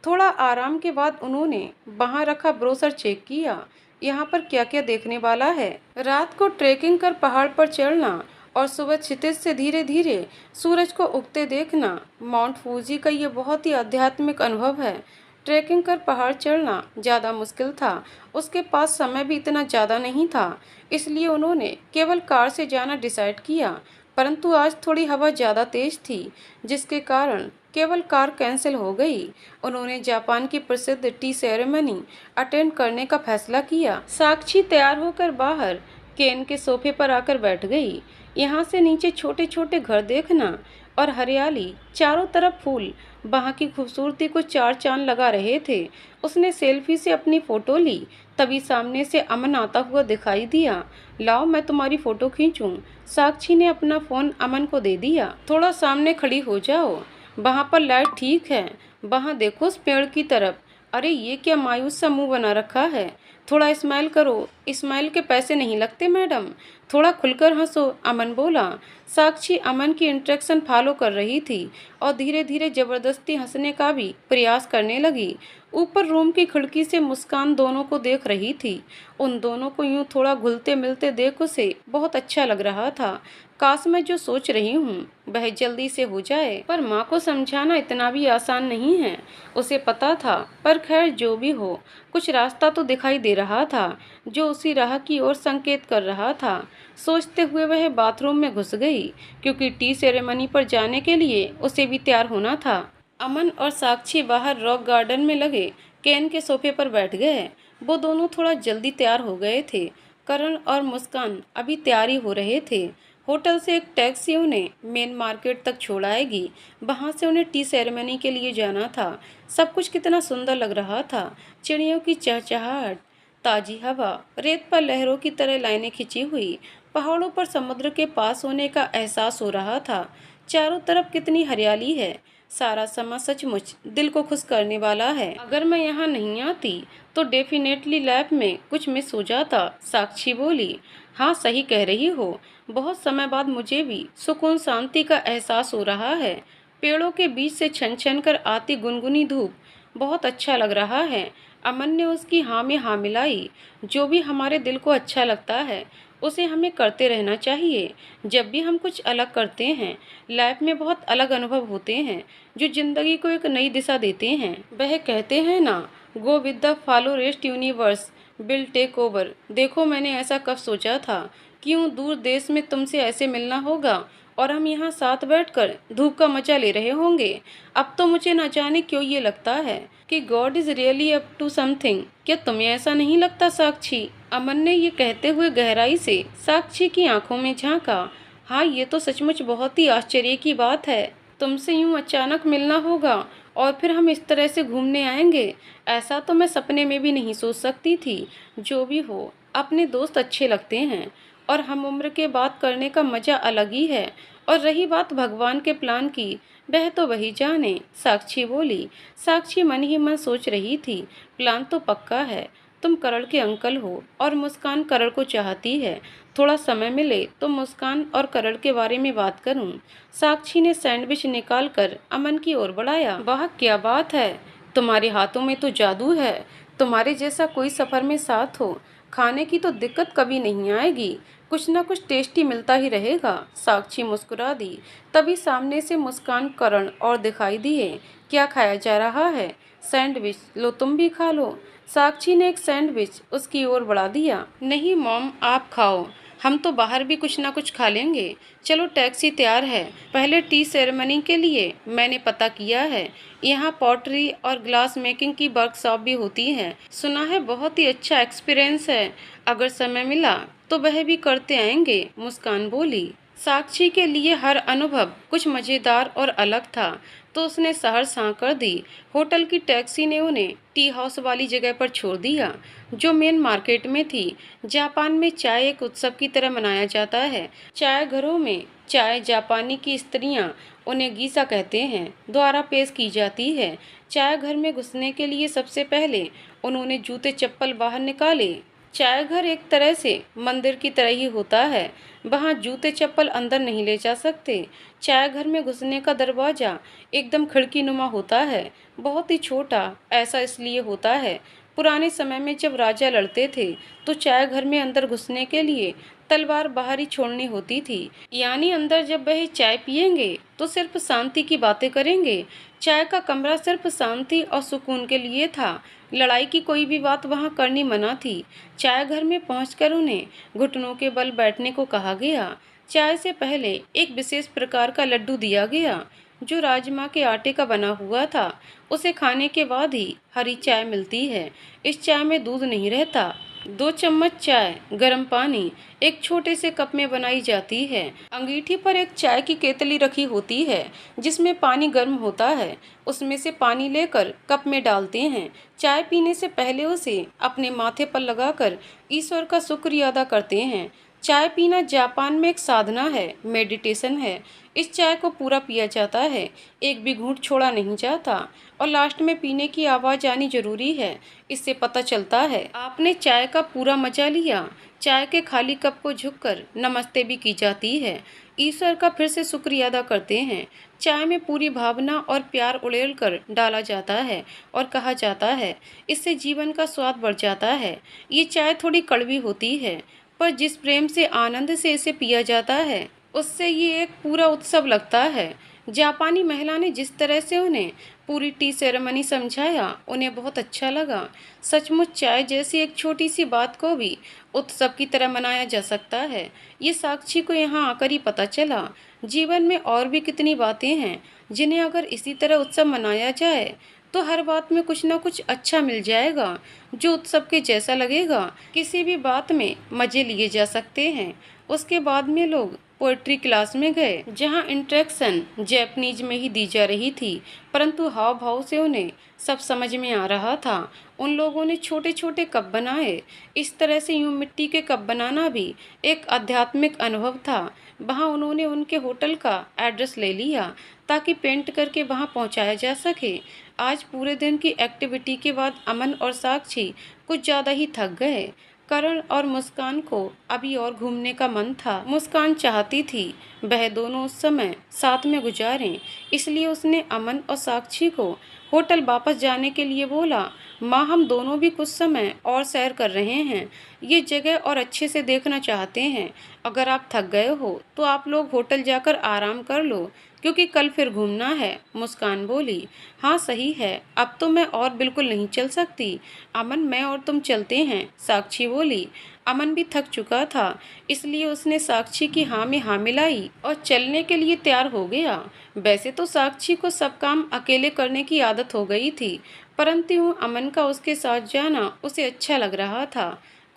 Speaker 1: थोड़ा आराम के बाद उन्होंने वहां रखा ब्रोशर चेक किया। यहाँ पर क्या क्या देखने वाला है। रात को ट्रेकिंग कर पहाड़ पर चढ़ना और सुबह क्षितिज से धीरे धीरे सूरज को उगते देखना माउंट फूजी का ये बहुत ही आध्यात्मिक अनुभव है। ट्रेकिंग कर पहाड़ चढ़ना ज़्यादा मुश्किल था। उसके पास समय भी इतना ज़्यादा नहीं था, इसलिए उन्होंने केवल कार से जाना डिसाइड किया। परंतु आज थोड़ी हवा ज़्यादा तेज थी जिसके कारण केवल कार कैंसिल हो गई। उन्होंने जापान की प्रसिद्ध टी सेरेमनी अटेंड करने का फैसला किया। साक्षी तैयार होकर बाहर केन के सोफे पर आकर बैठ गई। यहाँ से नीचे छोटे छोटे घर देखना और हरियाली, चारों तरफ फूल वहाँ की खूबसूरती को चार चांद लगा रहे थे। उसने सेल्फी से अपनी फोटो ली, तभी सामने से अमन आता हुआ दिखाई दिया। लाओ मैं तुम्हारी फोटो खींचूं। साक्षी ने अपना फोन अमन को दे दिया। थोड़ा सामने खड़ी हो जाओ, वहाँ पर लाइट ठीक है। वहाँ देखो उस पेड़ की तरफ। अरे ये क्या मायूस सा मुंह बना रखा है। थोड़ा स्माइल करो। स्माइल के पैसे नहीं लगते मैडम, थोड़ा खुलकर हंसो, अमन बोला। साक्षी अमन की इंस्ट्रक्शन फॉलो कर रही थी और धीरे धीरे जबरदस्ती हंसने का भी प्रयास करने लगी। ऊपर रूम की खिड़की से मुस्कान दोनों को देख रही थी। उन दोनों को यूं थोड़ा घुलते मिलते देख उसे बहुत अच्छा लग रहा था। काश मैं जो सोच रही हूँ वह जल्दी से हो जाए, पर माँ को समझाना इतना भी आसान नहीं है, उसे पता था। पर खैर जो भी हो, कुछ रास्ता तो दिखाई दे रहा था जो उसी राह की ओर संकेत कर रहा था। सोचते हुए वह बाथरूम में घुस गई, क्योंकि टी सेरेमनी पर जाने के लिए उसे भी तैयार होना था। अमन और साक्षी बाहर रॉक गार्डन में लगे केन के सोफे पर बैठ गए। वो दोनों थोड़ा जल्दी तैयार हो गए थे। करण और मुस्कान अभी तैयारी हो रहे थे। होटल से एक टैक्सी उन्हें मेन मार्केट तक छोड़ आएगी। वहाँ से उन्हें टी सेरेमनी के लिए जाना था। सब कुछ कितना सुंदर लग रहा था। चिड़ियों की चहचहाहट, ताजी हवा, रेत पर लहरों की तरह लाइनें खिंची हुई, पहाड़ों पर समुद्र के पास होने का एहसास हो रहा था। चारों तरफ कितनी हरियाली है। सारा समा सचमुच दिल को खुश करने वाला है। अगर मैं यहाँ नहीं आती तो डेफिनेटली लैब में कुछ मिस हो जाता, साक्षी बोली। हाँ सही कह रही हो, बहुत समय बाद मुझे भी सुकून शांति का एहसास हो रहा है। पेड़ों के बीच से छन छन कर आती गुनगुनी धूप बहुत अच्छा लग रहा है। अमन ने उसकी हाँ में हाँ मिलाई। जो भी हमारे दिल को अच्छा लगता है उसे हमें करते रहना चाहिए। जब भी हम कुछ अलग करते हैं, लाइफ में बहुत अलग अनुभव होते हैं जो जिंदगी को एक नई दिशा देते हैं। वह कहते हैं ना, go with the follow rest universe will take over. देखो मैंने ऐसा कब सोचा था, क्यों दूर देश में तुमसे ऐसे मिलना होगा और हम यहाँ साथ बैठकर धूप का मजा ले रहे होंगे। अब तो मुझे न जाने क्यों ये लगता है कि God is really up to something. क्या तुम्हें ऐसा नहीं लगता साक्षी? अमन ने ये कहते हुए गहराई से साक्षी की आंखों में झांका। हाँ ये तो सचमुच बहुत ही आश्चर्य की बात है। तुमसे यूं अचानक मिलना होगा और फिर हम इस तरह से घूमने आएंगे, ऐसा तो मैं सपने में भी नहीं सोच सकती थी। जो भी हो, अपने दोस्त अच्छे लगते हैं और हम उम्र के बात करने का मजा अलग ही है। और रही बात भगवान के प्लान की, वह तो वही जाने, साक्षी बोली। साक्षी मन ही मन सोच रही थी, प्लान तो पक्का है। तुम करण के अंकल हो और मुस्कान करण को चाहती है। थोड़ा समय मिले तो मुस्कान और करण के बारे में बात करूं। साक्षी ने सैंडविच निकाल कर अमन की ओर बढ़ाया। वाह क्या बात है, तुम्हारे हाथों में तो जादू है। तुम्हारे जैसा कोई सफ़र में साथ हो, खाने की तो दिक्कत कभी नहीं आएगी। कुछ ना कुछ टेस्टी मिलता ही रहेगा। साक्षी मुस्कुरा दी। तभी सामने से मुस्कान, करण और दिखाई दिए। क्या खाया जा रहा है? सैंडविच, लो तुम भी खा लो। साक्षी ने एक सैंडविच उसकी ओर बढ़ा दिया। नहीं मॉम आप खाओ, हम तो बाहर भी कुछ ना कुछ खा लेंगे। चलो टैक्सी तैयार है। पहले टी सेरेमनी के लिए मैंने पता किया है, यहाँ पॉटरी और ग्लास मेकिंग की वर्कशॉप भी होती है। सुना है बहुत ही अच्छा एक्सपीरियंस है। अगर समय मिला तो वह भी करते आएंगे, मुस्कान बोली। साक्षी के लिए हर अनुभव कुछ मज़ेदार और अलग था, तो उसने सहर्ष हाँ कर दी। होटल की टैक्सी ने उन्हें टी हाउस वाली जगह पर छोड़ दिया, जो मेन मार्केट में थी। जापान में चाय एक उत्सव की तरह मनाया जाता है। चाय घरों में चाय जापानी की स्त्रियां, उन्हें गीसा कहते हैं, द्वारा पेश की जाती है। चाय घर में घुसने के लिए सबसे पहले उन्होंने जूते चप्पल बाहर निकाले। चाय घर एक तरह से मंदिर की तरह ही होता है। वहाँ जूते चप्पल अंदर नहीं ले जा सकते। चाय घर में घुसने का दरवाज़ा एकदम खिड़की नुमा होता है, बहुत ही छोटा। ऐसा इसलिए होता है, पुराने समय में जब राजा लड़ते थे तो चाय घर में अंदर घुसने के लिए तलवार बाहर ही छोड़नी होती थी। यानी अंदर जब वह चाय पियेंगे तो सिर्फ शांति की बातें करेंगे। चाय का कमरा सिर्फ शांति और सुकून के लिए था। लड़ाई की कोई भी बात वहाँ करनी मना थी। चाय घर में पहुंचकर उन्हें घुटनों के बल बैठने को कहा गया। चाय से पहले एक विशेष प्रकार का लड्डू दिया गया, जो राजमा के आटे का बना हुआ था। उसे खाने के बाद ही हरी चाय मिलती है। इस चाय में दूध नहीं रहता। 2 चम्मच चाय, गर्म पानी, एक छोटे से कप में बनाई जाती है। अंगीठी पर एक चाय की केतली रखी होती है जिसमें पानी गर्म होता है। उसमें से पानी लेकर कप में डालते हैं। चाय पीने से पहले उसे अपने माथे पर लगाकर ईश्वर का शुक्रिया अदा करते हैं। चाय पीना जापान में एक साधना है, मेडिटेशन है। इस चाय को पूरा पिया जाता है, एक भी घूंट छोड़ा नहीं जाता और लास्ट में पीने की आवाज़ आनी जरूरी है। इससे पता चलता है आपने चाय का पूरा मजा लिया। चाय के खाली कप को झुककर नमस्ते भी की जाती है। ईश्वर का फिर से शुक्रिया अदा करते हैं। चाय में पूरी भावना और प्यार उड़ेल कर डाला जाता है और कहा जाता है इससे जीवन का स्वाद बढ़ जाता है। ये चाय थोड़ी कड़वी होती है, पर जिस प्रेम से आनंद से इसे पिया जाता है उससे ये एक पूरा उत्सव लगता है। जापानी महिला ने जिस तरह से उन्हें पूरी टी सेरेमनी समझाया, उन्हें बहुत अच्छा लगा। सचमुच चाय जैसी एक छोटी सी बात को भी उत्सव की तरह मनाया जा सकता है। ये साक्षी को यहाँ आकर ही पता चला। जीवन में और भी कितनी बातें हैं जिन्हें अगर इसी तरह उत्सव मनाया जाए तो हर बात में कुछ ना कुछ अच्छा मिल जाएगा जो उत्सव के जैसा लगेगा। किसी भी बात में मजे लिए जा सकते हैं। उसके बाद में लोग पोएट्री क्लास में गए जहां इंट्रैक्शन जैपनीज में ही दी जा रही थी, परंतु हाव भाव से उन्हें सब समझ में आ रहा था। उन लोगों ने छोटे छोटे कप बनाए। इस तरह से यूं मिट्टी के कप बनाना भी एक आध्यात्मिक अनुभव था। वहां उन्होंने उनके होटल का एड्रेस ले लिया ताकि पेंट करके वहां पहुंचाया जा सके। आज पूरे दिन की एक्टिविटी के बाद अमन और साक्षी कुछ ज़्यादा ही थक गए। करण और मुस्कान को अभी और घूमने का मन था। मुस्कान चाहती थी वह दोनों उस समय साथ में गुजारें, इसलिए उसने अमन और साक्षी को होटल वापस जाने के लिए बोला। माँ, हम दोनों भी कुछ समय और सैर कर रहे हैं, ये जगह और अच्छे से देखना चाहते हैं। अगर आप थक गए हो तो आप लोग होटल जाकर आराम कर लो, क्योंकि कल फिर घूमना है। मुस्कान बोली, हाँ सही है, अब तो मैं और बिल्कुल नहीं चल सकती। अमन, मैं और तुम चलते हैं, साक्षी बोली। अमन भी थक चुका था, इसलिए उसने साक्षी की हाँ में हाँ मिलाई और चलने के लिए तैयार हो गया। वैसे तो साक्षी को सब काम अकेले करने की आदत हो गई थी, परंतु अमन का उसके साथ जाना उसे अच्छा लग रहा था।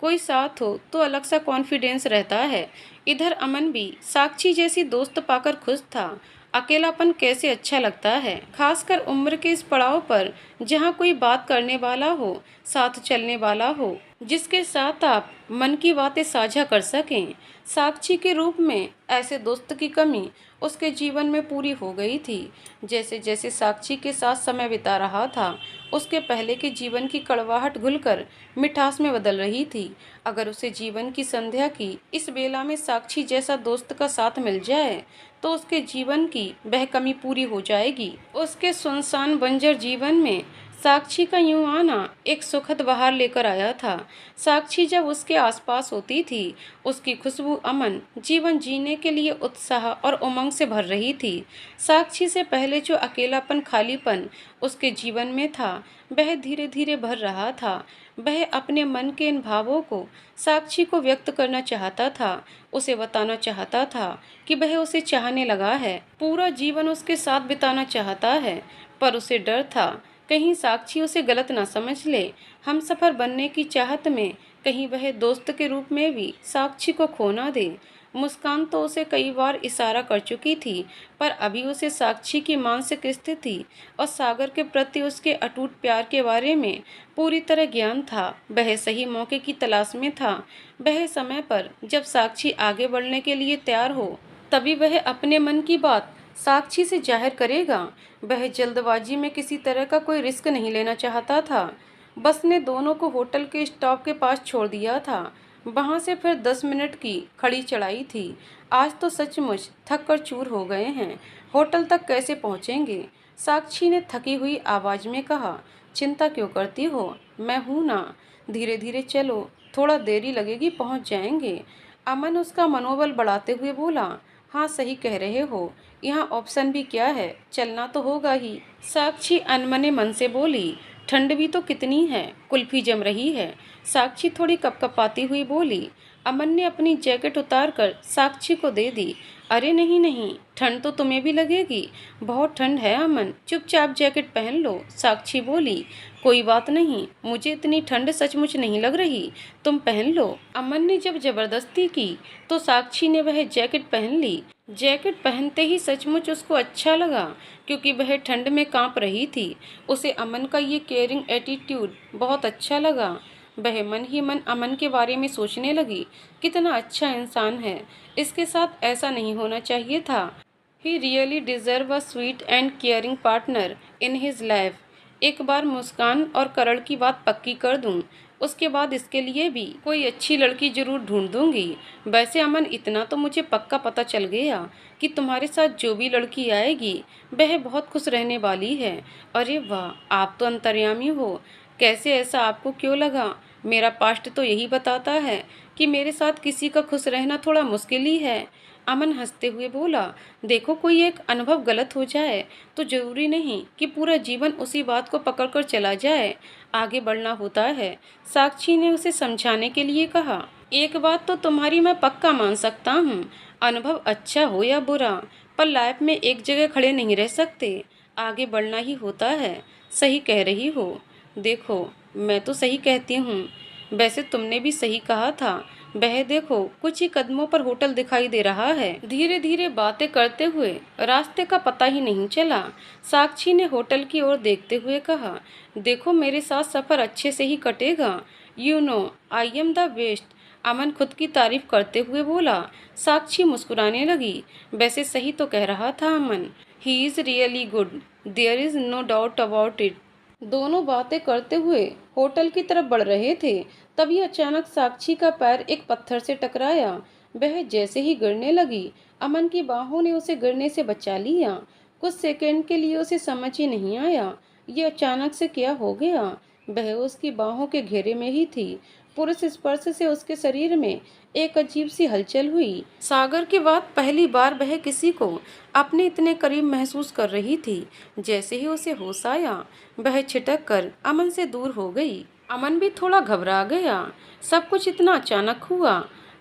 Speaker 1: कोई साथ हो तो अलग सा कॉन्फिडेंस रहता है। इधर अमन भी साक्षी जैसी दोस्त पाकर खुश था। अकेलापन कैसे अच्छा लगता है, खासकर उम्र के इस पड़ाव पर जहाँ कोई बात करने वाला हो, साथ चलने वाला हो, जिसके साथ आप मन की बातें साझा कर सकें। साक्षी के रूप में ऐसे दोस्त की कमी उसके जीवन में पूरी हो गई थी। जैसे जैसे साक्षी के साथ समय बिता रहा था, उसके पहले के जीवन की कड़वाहट घुलकर मिठास में बदल रही थी। अगर उसे जीवन की संध्या की इस बेला में साक्षी जैसा दोस्त का साथ मिल जाए तो उसके जीवन की वह कमी पूरी हो जाएगी। उसके सुनसान बंजर जीवन में साक्षी का यूं आना एक सुखद बहार लेकर आया था। साक्षी जब उसके आसपास होती थी, उसकी खुशबू अमन जीवन जीने के लिए उत्साह और उमंग से भर रही थी। साक्षी से पहले जो अकेलापन, खालीपन उसके जीवन में था, वह धीरे धीरे भर रहा था। वह अपने मन के इन भावों को साक्षी को व्यक्त करना चाहता था, उसे बताना चाहता था कि वह उसे चाहने लगा है, पूरा जीवन उसके साथ बिताना चाहता है। पर उसे डर था कहीं साक्षी उसे गलत ना समझ ले। हमसफर बनने की चाहत में कहीं वह दोस्त के रूप में भी साक्षी को खो ना दे। मुस्कान तो उसे कई बार इशारा कर चुकी थी, पर अभी उसे साक्षी की मानसिक स्थिति और सागर के प्रति उसके अटूट प्यार के बारे में पूरी तरह ज्ञान था। वह सही मौके की तलाश में था। वह समय पर जब साक्षी आगे बढ़ने के लिए तैयार हो, तभी वह अपने मन की बात साक्षी से जाहिर करेगा। वह जल्दबाजी में किसी तरह का कोई रिस्क नहीं लेना चाहता था। बस ने दोनों को होटल के स्टॉप के पास छोड़ दिया था। वहां से फिर 10 मिनट की खड़ी चढ़ाई थी। आज तो सचमुच थक कर चूर हो गए हैं। होटल तक कैसे पहुंचेंगे? साक्षी ने थकी हुई आवाज में कहा। चिंता क्यों करती हो, मैं हूं ना। धीरे धीरे चलो, थोड़ा देरी लगेगी, पहुंच जाएंगे। अमन उसका मनोबल बढ़ाते हुए बोला। हाँ सही कह रहे हो, यहाँ ऑप्शन भी क्या है, चलना तो होगा ही। साक्षी अनमने मन से बोली। ठंड भी तो कितनी है, कुल्फी जम रही है। साक्षी थोड़ी कपकपाती हुई बोली। अमन ने अपनी जैकेट उतारकर साक्षी को दे दी। अरे नहीं नहीं, ठंड तो तुम्हें भी लगेगी, बहुत ठंड है अमन, चुपचाप जैकेट पहन लो, साक्षी बोली। कोई बात नहीं, मुझे इतनी ठंड सचमुच नहीं लग रही, तुम पहन लो। अमन ने जब जबरदस्ती की तो साक्षी ने वह जैकेट पहन ली। जैकेट पहनते ही सचमुच उसको अच्छा लगा, क्योंकि वह ठंड में कांप रही थी। उसे अमन का ये केयरिंग एटीट्यूड बहुत अच्छा लगा। वह मन ही मन अमन के बारे में सोचने लगी, कितना अच्छा इंसान है, इसके साथ ऐसा नहीं होना चाहिए था। He really deserve a sweet and caring partner in his life. एक बार मुस्कान और करण की बात पक्की कर दूं, उसके बाद इसके लिए भी कोई अच्छी लड़की जरूर ढूंढ दूंगी। वैसे अमन, इतना तो मुझे पक्का पता चल गया कि तुम्हारे साथ जो भी लड़की आएगी वह बहुत खुश रहने वाली है। अरे वाह, आप तो अंतर्यामी हो। कैसे, ऐसा आपको क्यों लगा? मेरा पास्ट तो यही बताता है कि मेरे साथ किसी का खुश रहना थोड़ा मुश्किल ही है। अमन हंसते हुए बोला, देखो, कोई एक अनुभव गलत हो जाए तो जरूरी नहीं कि पूरा जीवन उसी बात को पकड़कर चला जाए, आगे बढ़ना होता है। साक्षी ने उसे समझाने के लिए कहा, एक बात तो तुम्हारी मैं पक्का मान सकता हूँ, अनुभव अच्छा हो या बुरा, पर लाइफ में एक जगह खड़े नहीं रह सकते, आगे बढ़ना ही होता है। सही कह रही हो। देखो, मैं तो सही कहती हूँ। वैसे तुमने भी सही कहा था। वह देखो, कुछ ही कदमों पर होटल दिखाई दे रहा है। धीरे धीरे बातें करते हुए रास्ते का पता ही नहीं चला। साक्षी ने होटल की ओर देखते हुए कहा, देखो, मेरे साथ सफर अच्छे से ही कटेगा। You know, I am the best. Aman खुद की तारीफ करते हुए बोला। साक्षी मुस्कुराने लगी। वैसे सही तो कह रहा था Aman. He is really good, there is no doubt about it. दोनों बातें करते हुए होटल की तरफ बढ़ रहे थे। तभी अचानक साक्षी का पैर एक पत्थर से टकराया। वह जैसे ही गिरने लगी, अमन की बाहों ने उसे गिरने से बचा लिया। कुछ सेकंड के लिए उसे समझ ही नहीं आया ये अचानक से क्या हो गया। वह उसकी बाहों के घेरे में ही थी। पुरुष स्पर्श से उसके शरीर में एक अजीब सी हलचल हुई। सागर के बाद पहली बार वह किसी को अपने इतने करीब महसूस कर रही थी। जैसे ही उसे होश आया, वह छिटक कर अमन से दूर हो गई। अमन भी थोड़ा घबरा गया। सब कुछ इतना अचानक हुआ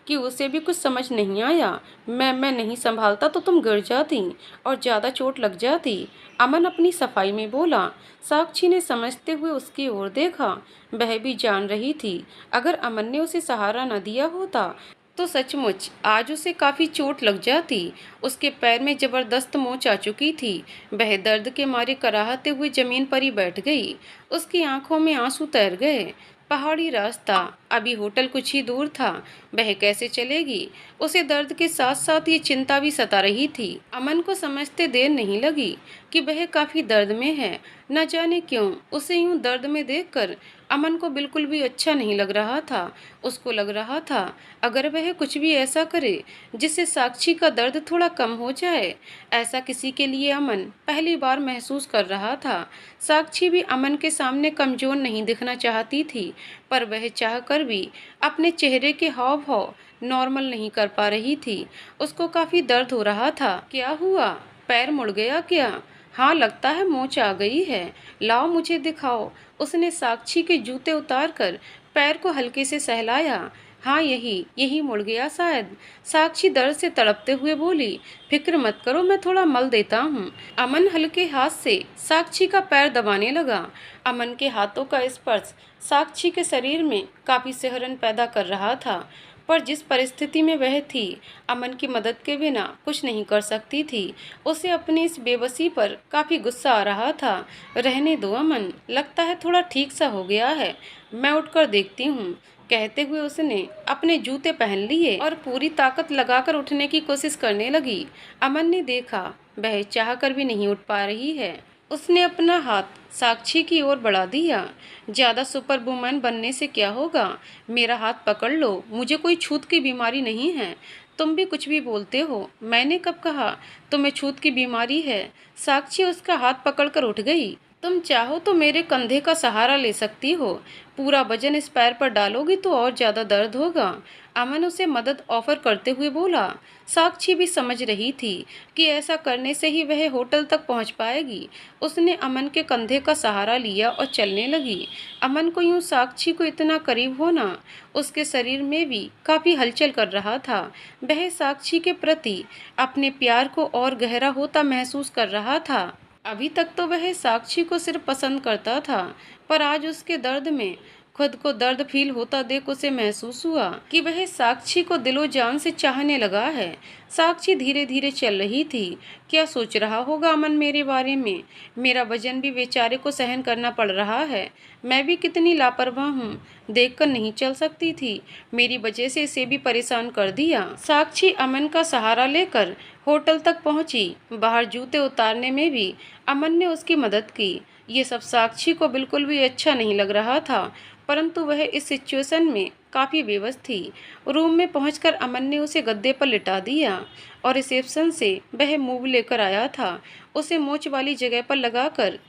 Speaker 1: कि उसे भी कुछ समझ नहीं आया। मैं नहीं संभालता तो तुम गिर जाती और ज़्यादा चोट लग जाती, अमन अपनी सफाई में बोला। साक्षी ने समझते हुए उसकी ओर देखा। वह भी जान रही थी, अगर अमन ने उसे सहारा न दिया होता तो सचमुच आज उसे काफ़ी चोट लग जाती। उसके पैर में जबरदस्त मोच आ चुकी थी। वह दर्द के मारे कराहते हुए जमीन पर ही बैठ गई। उसकी आंखों में आंसू तैर गए। पहाड़ी रास्ता, अभी होटल कुछ ही दूर था, वह कैसे चलेगी? उसे दर्द के साथ साथ ये चिंता भी सता रही थी। अमन को समझते देर नहीं लगी कि वह काफ़ी दर्द में है। न जाने क्यों उसे यूं दर्द में देखकर अमन को बिल्कुल भी अच्छा नहीं लग रहा था। उसको लग रहा था अगर वह कुछ भी ऐसा करे जिससे साक्षी का दर्द थोड़ा कम हो जाए। ऐसा किसी के लिए अमन पहली बार महसूस कर रहा था। साक्षी भी अमन के सामने कमजोर नहीं दिखना चाहती थी, पर वह चाहकर भी अपने चेहरे के हाव भाव नॉर्मल नहीं कर पा रही थी। उसको काफ़ी दर्द हो रहा था। क्या हुआ? पैर मुड़ गया क्या? हाँ, लगता है मोच आ गई है। लाओ मुझे दिखाओ। उसने साक्षी के जूते उतारकर पैर को हल्के से सहलाया। हाँ, यही यही मुड़ गया शायद। साक्षी दर्द से तड़पते हुए बोली। फिक्र मत करो, मैं थोड़ा मल देता हूँ। अमन हल्के हाथ से साक्षी का पैर दबाने लगा। अमन के हाथों का स्पर्श साक्षी के शरीर में काफ़ी सिहरन पैदा कर रहा था, पर जिस परिस्थिति में वह थी, अमन की मदद के बिना कुछ नहीं कर सकती थी। उसे अपनी इस बेबसी पर काफ़ी गुस्सा आ रहा था। रहने दो अमन, लगता है थोड़ा ठीक सा हो गया है, मैं उठकर देखती हूँ। कहते हुए उसने अपने जूते पहन लिए और पूरी ताकत लगाकर उठने की कोशिश करने लगी। अमन ने देखा वह चाहकर भी नहीं उठ पा रही है। उसने अपना हाथ साक्षी की ओर बढ़ा दिया। ज़्यादा सुपर वुमन बनने से क्या होगा? मेरा हाथ पकड़ लो, मुझे कोई छूत की बीमारी नहीं है। तुम भी कुछ भी बोलते हो, मैंने कब कहा तुम्हें छूत की बीमारी है? साक्षी उसका हाथ पकड़कर उठ गई। तुम चाहो तो मेरे कंधे का सहारा ले सकती हो। पूरा वजन इस पैर पर डालोगी तो और ज्यादा दर्द होगा। अमन उसे मदद ऑफर करते हुए बोला। साक्षी भी समझ रही थी कि ऐसा करने से ही वह होटल तक पहुंच पाएगी। उसने अमन के कंधे का सहारा लिया और चलने लगी। अमन को यूं साक्षी को इतना करीब होना उसके शरीर में भी काफी हलचल कर रहा था। वह साक्षी के प्रति अपने प्यार को और गहरा होता महसूस कर रहा था। अभी तक तो वह साक्षी को सिर्फ पसंद करता था, पर आज उसके दर्द में खुद को दर्द फील होता देख उसे महसूस हुआ कि वह साक्षी को दिलो जान से चाहने लगा है। साक्षी धीरे धीरे चल रही थी। क्या सोच रहा होगा अमन मेरे बारे में? मेरा वजन भी बेचारे को सहन करना पड़ रहा है। मैं भी कितनी लापरवाह हूँ, देखकर नहीं चल सकती थी। मेरी वजह से इसे भी परेशान कर दिया। साक्षी अमन का सहारा लेकर होटल तक पहुंची। बाहर जूते उतारने में भी अमन ने उसकी मदद की। ये सब साक्षी को बिल्कुल भी अच्छा नहीं लग रहा था, परंतु वह इस सिचुएशन में काफ़ी बेबस थी। रूम में पहुंचकर अमन ने उसे गद्दे पर लिटा दिया और रिसेप्शन से वह मूव लेकर आया था। उसे मोच वाली जगह पर लगाकर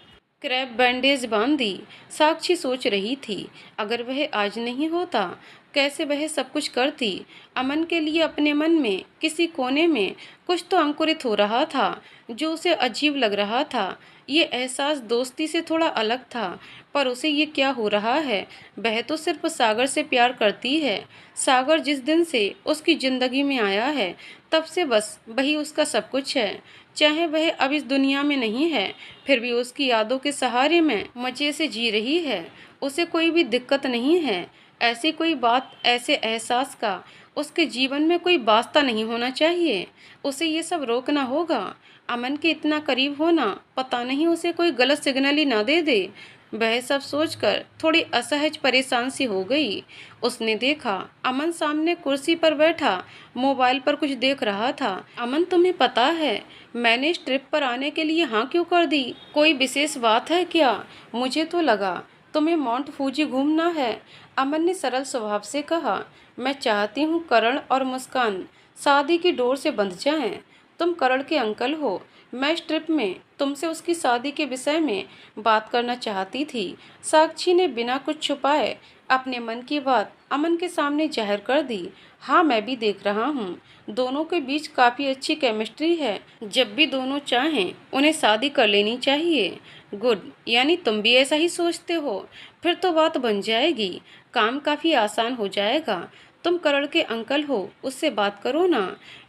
Speaker 1: क्रैप बैंडेज बांध दी। साक्षी सोच रही थी, अगर वह आज नहीं होता कैसे वह सब कुछ करती। अमन के लिए अपने मन में किसी कोने में कुछ तो अंकुरित हो रहा था जो उसे अजीब लग रहा था। ये एहसास दोस्ती से थोड़ा अलग था, पर उसे ये क्या हो रहा है? वह तो सिर्फ सागर से प्यार करती है। सागर जिस दिन से उसकी जिंदगी में आया है तब से बस वही उसका सब कुछ है। चाहे वह अब इस दुनिया में नहीं है, फिर भी उसकी यादों के सहारे में मजे से जी रही है। उसे कोई भी दिक्कत नहीं है। ऐसी कोई बात, ऐसे एहसास का उसके जीवन में कोई वास्ता नहीं होना चाहिए। उसे ये सब रोकना होगा। अमन के इतना करीब होना पता नहीं उसे कोई गलत सिग्नल ही ना दे दे। वह सब सोचकर थोड़ी असहज परेशान सी हो गई। उसने देखा अमन सामने कुर्सी पर बैठा मोबाइल पर कुछ देख रहा था। अमन, तुम्हें पता है मैंने इस ट्रिप पर आने के लिए हाँ क्यों कर दी? कोई विशेष बात है क्या? मुझे तो लगा तुम्हें माउंट फूजी घूमना है। अमन ने सरल स्वभाव से कहा। मैं चाहती हूँ करण और मुस्कान शादी की डोर से बंध जाएं। तुम करण के अंकल हो। मैं इस ट्रिप में तुमसे उसकी शादी के विषय में बात करना चाहती थी। साक्षी ने बिना कुछ छुपाए अपने मन की बात अमन के सामने जाहिर कर दी। हाँ, मैं भी देख रहा हूँ दोनों के बीच काफ़ी अच्छी केमिस्ट्री है। जब भी दोनों चाहें उन्हें शादी कर लेनी चाहिए। गुड, यानी तुम भी ऐसा ही सोचते हो? फिर तो बात बन जाएगी, काम काफ़ी आसान हो जाएगा। तुम करण के अंकल हो, उससे बात करो ना।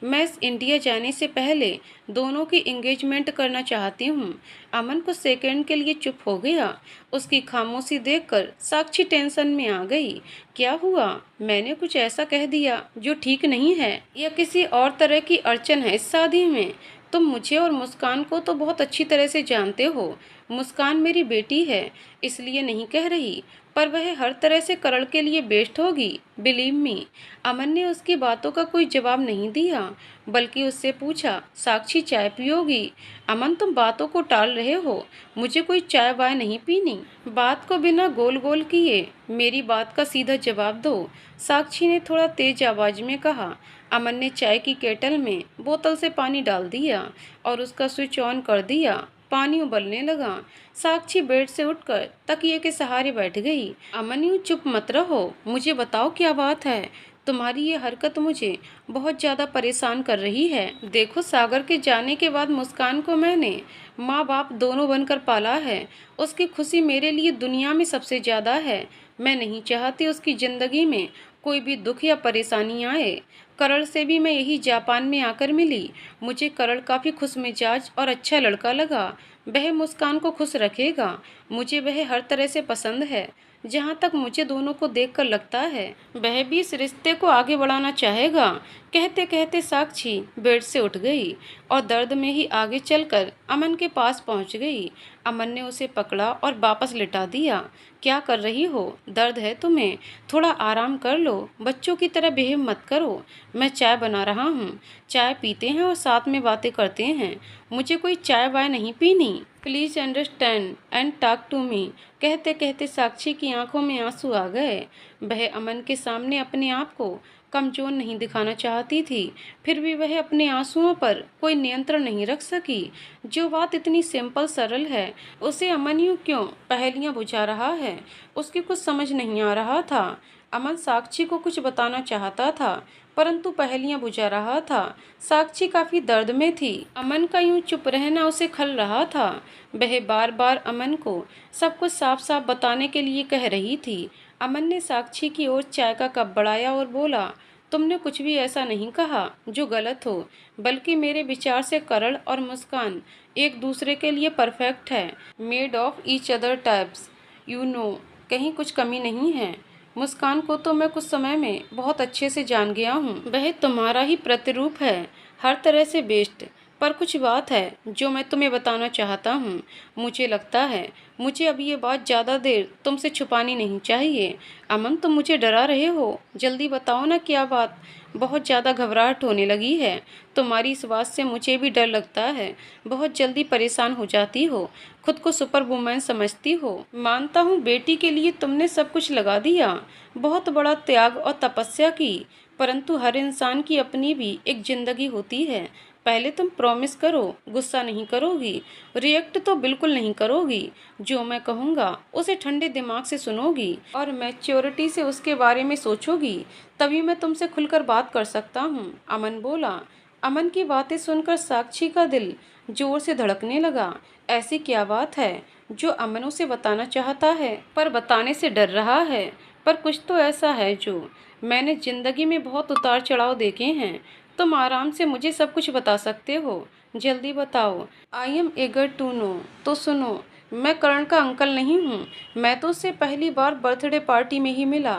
Speaker 1: मैं इस इंडिया जाने से पहले दोनों की एंगेजमेंट करना चाहती हूँ। अमन कुछ सेकंड के लिए चुप हो गया। उसकी खामोशी देखकर साक्षी टेंशन में आ गई। क्या हुआ? मैंने कुछ ऐसा कह दिया जो ठीक नहीं है या किसी और तरह की अड़चन है इस शादी में? तुम मुझे और मुस्कान को तो बहुत अच्छी तरह से जानते हो। मुस्कान मेरी बेटी है, इसलिए नहीं कह रही, पर वह हर तरह से करण के लिए बेस्ट होगी, बिलीव मी। अमन ने उसकी बातों का कोई जवाब नहीं दिया, बल्कि उससे पूछा, साक्षी चाय पियोगी? अमन, तुम बातों को टाल रहे हो। मुझे कोई चाय वाय नहीं पीनी। बात को बिना गोल गोल किए मेरी बात का सीधा जवाब दो, साक्षी ने थोड़ा तेज आवाज में कहा। अमन ने चाय की केटल में बोतल से पानी डाल दिया और उसका स्विच ऑन कर दिया। पानी उबलने लगा। साक्षी बेड से उठकर तकिए के सहारे बैठ गई। अमन, यूं चुप मत रहो, मुझे बताओ क्या बात है। तुम्हारी ये हरकत मुझे बहुत ज़्यादा परेशान कर रही है। देखो, सागर के जाने के बाद मुस्कान को मैंने माँ बाप दोनों बनकर पाला है। उसकी खुशी मेरे लिए दुनिया में सबसे ज़्यादा है। मैं नहीं चाहती उसकी ज़िंदगी में कोई भी दुख या परेशानी आए। करण से भी मैं यही जापान में आकर मिली। मुझे करण काफ़ी खुशमिजाज और अच्छा लड़का लगा। वह मुस्कान को खुश रखेगा। मुझे वह हर तरह से पसंद है। जहाँ तक मुझे दोनों को देखकर लगता है वह भी इस रिश्ते को आगे बढ़ाना चाहेगा। कहते कहते साक्षी बेड से उठ गई और दर्द में ही आगे चलकर अमन के पास पहुँच गई। अमन ने उसे पकड़ा और वापस लिटा दिया। क्या कर रही हो? दर्द है तुम्हें? थोड़ा आराम कर लो, बच्चों की तरह बिहेव मत करो। मैं चाय बना रहा हूँ, चाय पीते हैं और साथ में बातें करते हैं। मुझे कोई चाय वाय नहीं पीनी। Please understand and talk to me. कहते कहते साक्षी की आंखों में आंसू आ गए। वह अमन के सामने अपने आप को कमजोर नहीं दिखाना चाहती थी, फिर भी वह अपने आंसुओं पर कोई नियंत्रण नहीं रख सकी। जो बात इतनी सिंपल सरल है, उसे अमन यूं क्यों पहेलियां बुझा रहा है, उसकी कुछ समझ नहीं आ रहा था। अमन साक्षी को कुछ बताना चाहता था, परंतु पहेलियां बुझा रहा था। साक्षी काफी दर्द में थी। अमन का यूं चुप रहना उसे खल रहा था। वह बार बार अमन को सब कुछ साफ साफ बताने के लिए कह रही थी। अमन ने साक्षी की ओर चाय का कप बढ़ाया और बोला, तुमने कुछ भी ऐसा नहीं कहा जो गलत हो, बल्कि मेरे विचार से करण और मुस्कान एक दूसरे के लिए परफेक्ट है, made of each other types, you know, कहीं कुछ कमी नहीं है। मुस्कान को तो मैं कुछ समय में बहुत अच्छे से जान गया हूँ, वह तुम्हारा ही प्रतिरूप है, हर तरह से बेस्ट। पर कुछ बात है जो मैं तुम्हें बताना चाहता हूँ। मुझे लगता है मुझे अब ये बात ज़्यादा देर तुमसे छुपानी नहीं चाहिए। अमन, तुम मुझे डरा रहे हो, जल्दी बताओ ना क्या बात। बहुत ज़्यादा घबराहट होने लगी है। तुम्हारी इस बात से मुझे भी डर लगता है। बहुत जल्दी परेशान हो जाती हो, खुद को सुपर वुमन समझती हो। मानता हूँ बेटी के लिए तुमने सब कुछ लगा दिया, बहुत बड़ा त्याग और तपस्या की, परंतु हर इंसान की अपनी भी एक जिंदगी होती है। पहले तुम प्रॉमिस करो, गुस्सा नहीं करोगी, रिएक्ट तो बिल्कुल नहीं करोगी, जो मैं कहूँगा उसे ठंडे दिमाग से सुनोगी और मैच्योरिटी से उसके बारे में सोचोगी, तभी मैं तुमसे खुलकर बात कर सकता हूँ। अमन बोला। अमन की बातें सुनकर साक्षी का दिल जोर से धड़कने लगा। ऐसी क्या बात है जो अमन उसे बताना चाहता है पर बताने से डर रहा है। पर कुछ तो ऐसा है जो मैंने जिंदगी में बहुत उतार चढ़ाव देखे हैं। तुम आराम से मुझे सब कुछ बता सकते हो, जल्दी बताओ। I am eager to know. तो सुनो, मैं करण का अंकल नहीं हूँ, मैं तो उससे पहली बार बर्थडे पार्टी में ही मिला।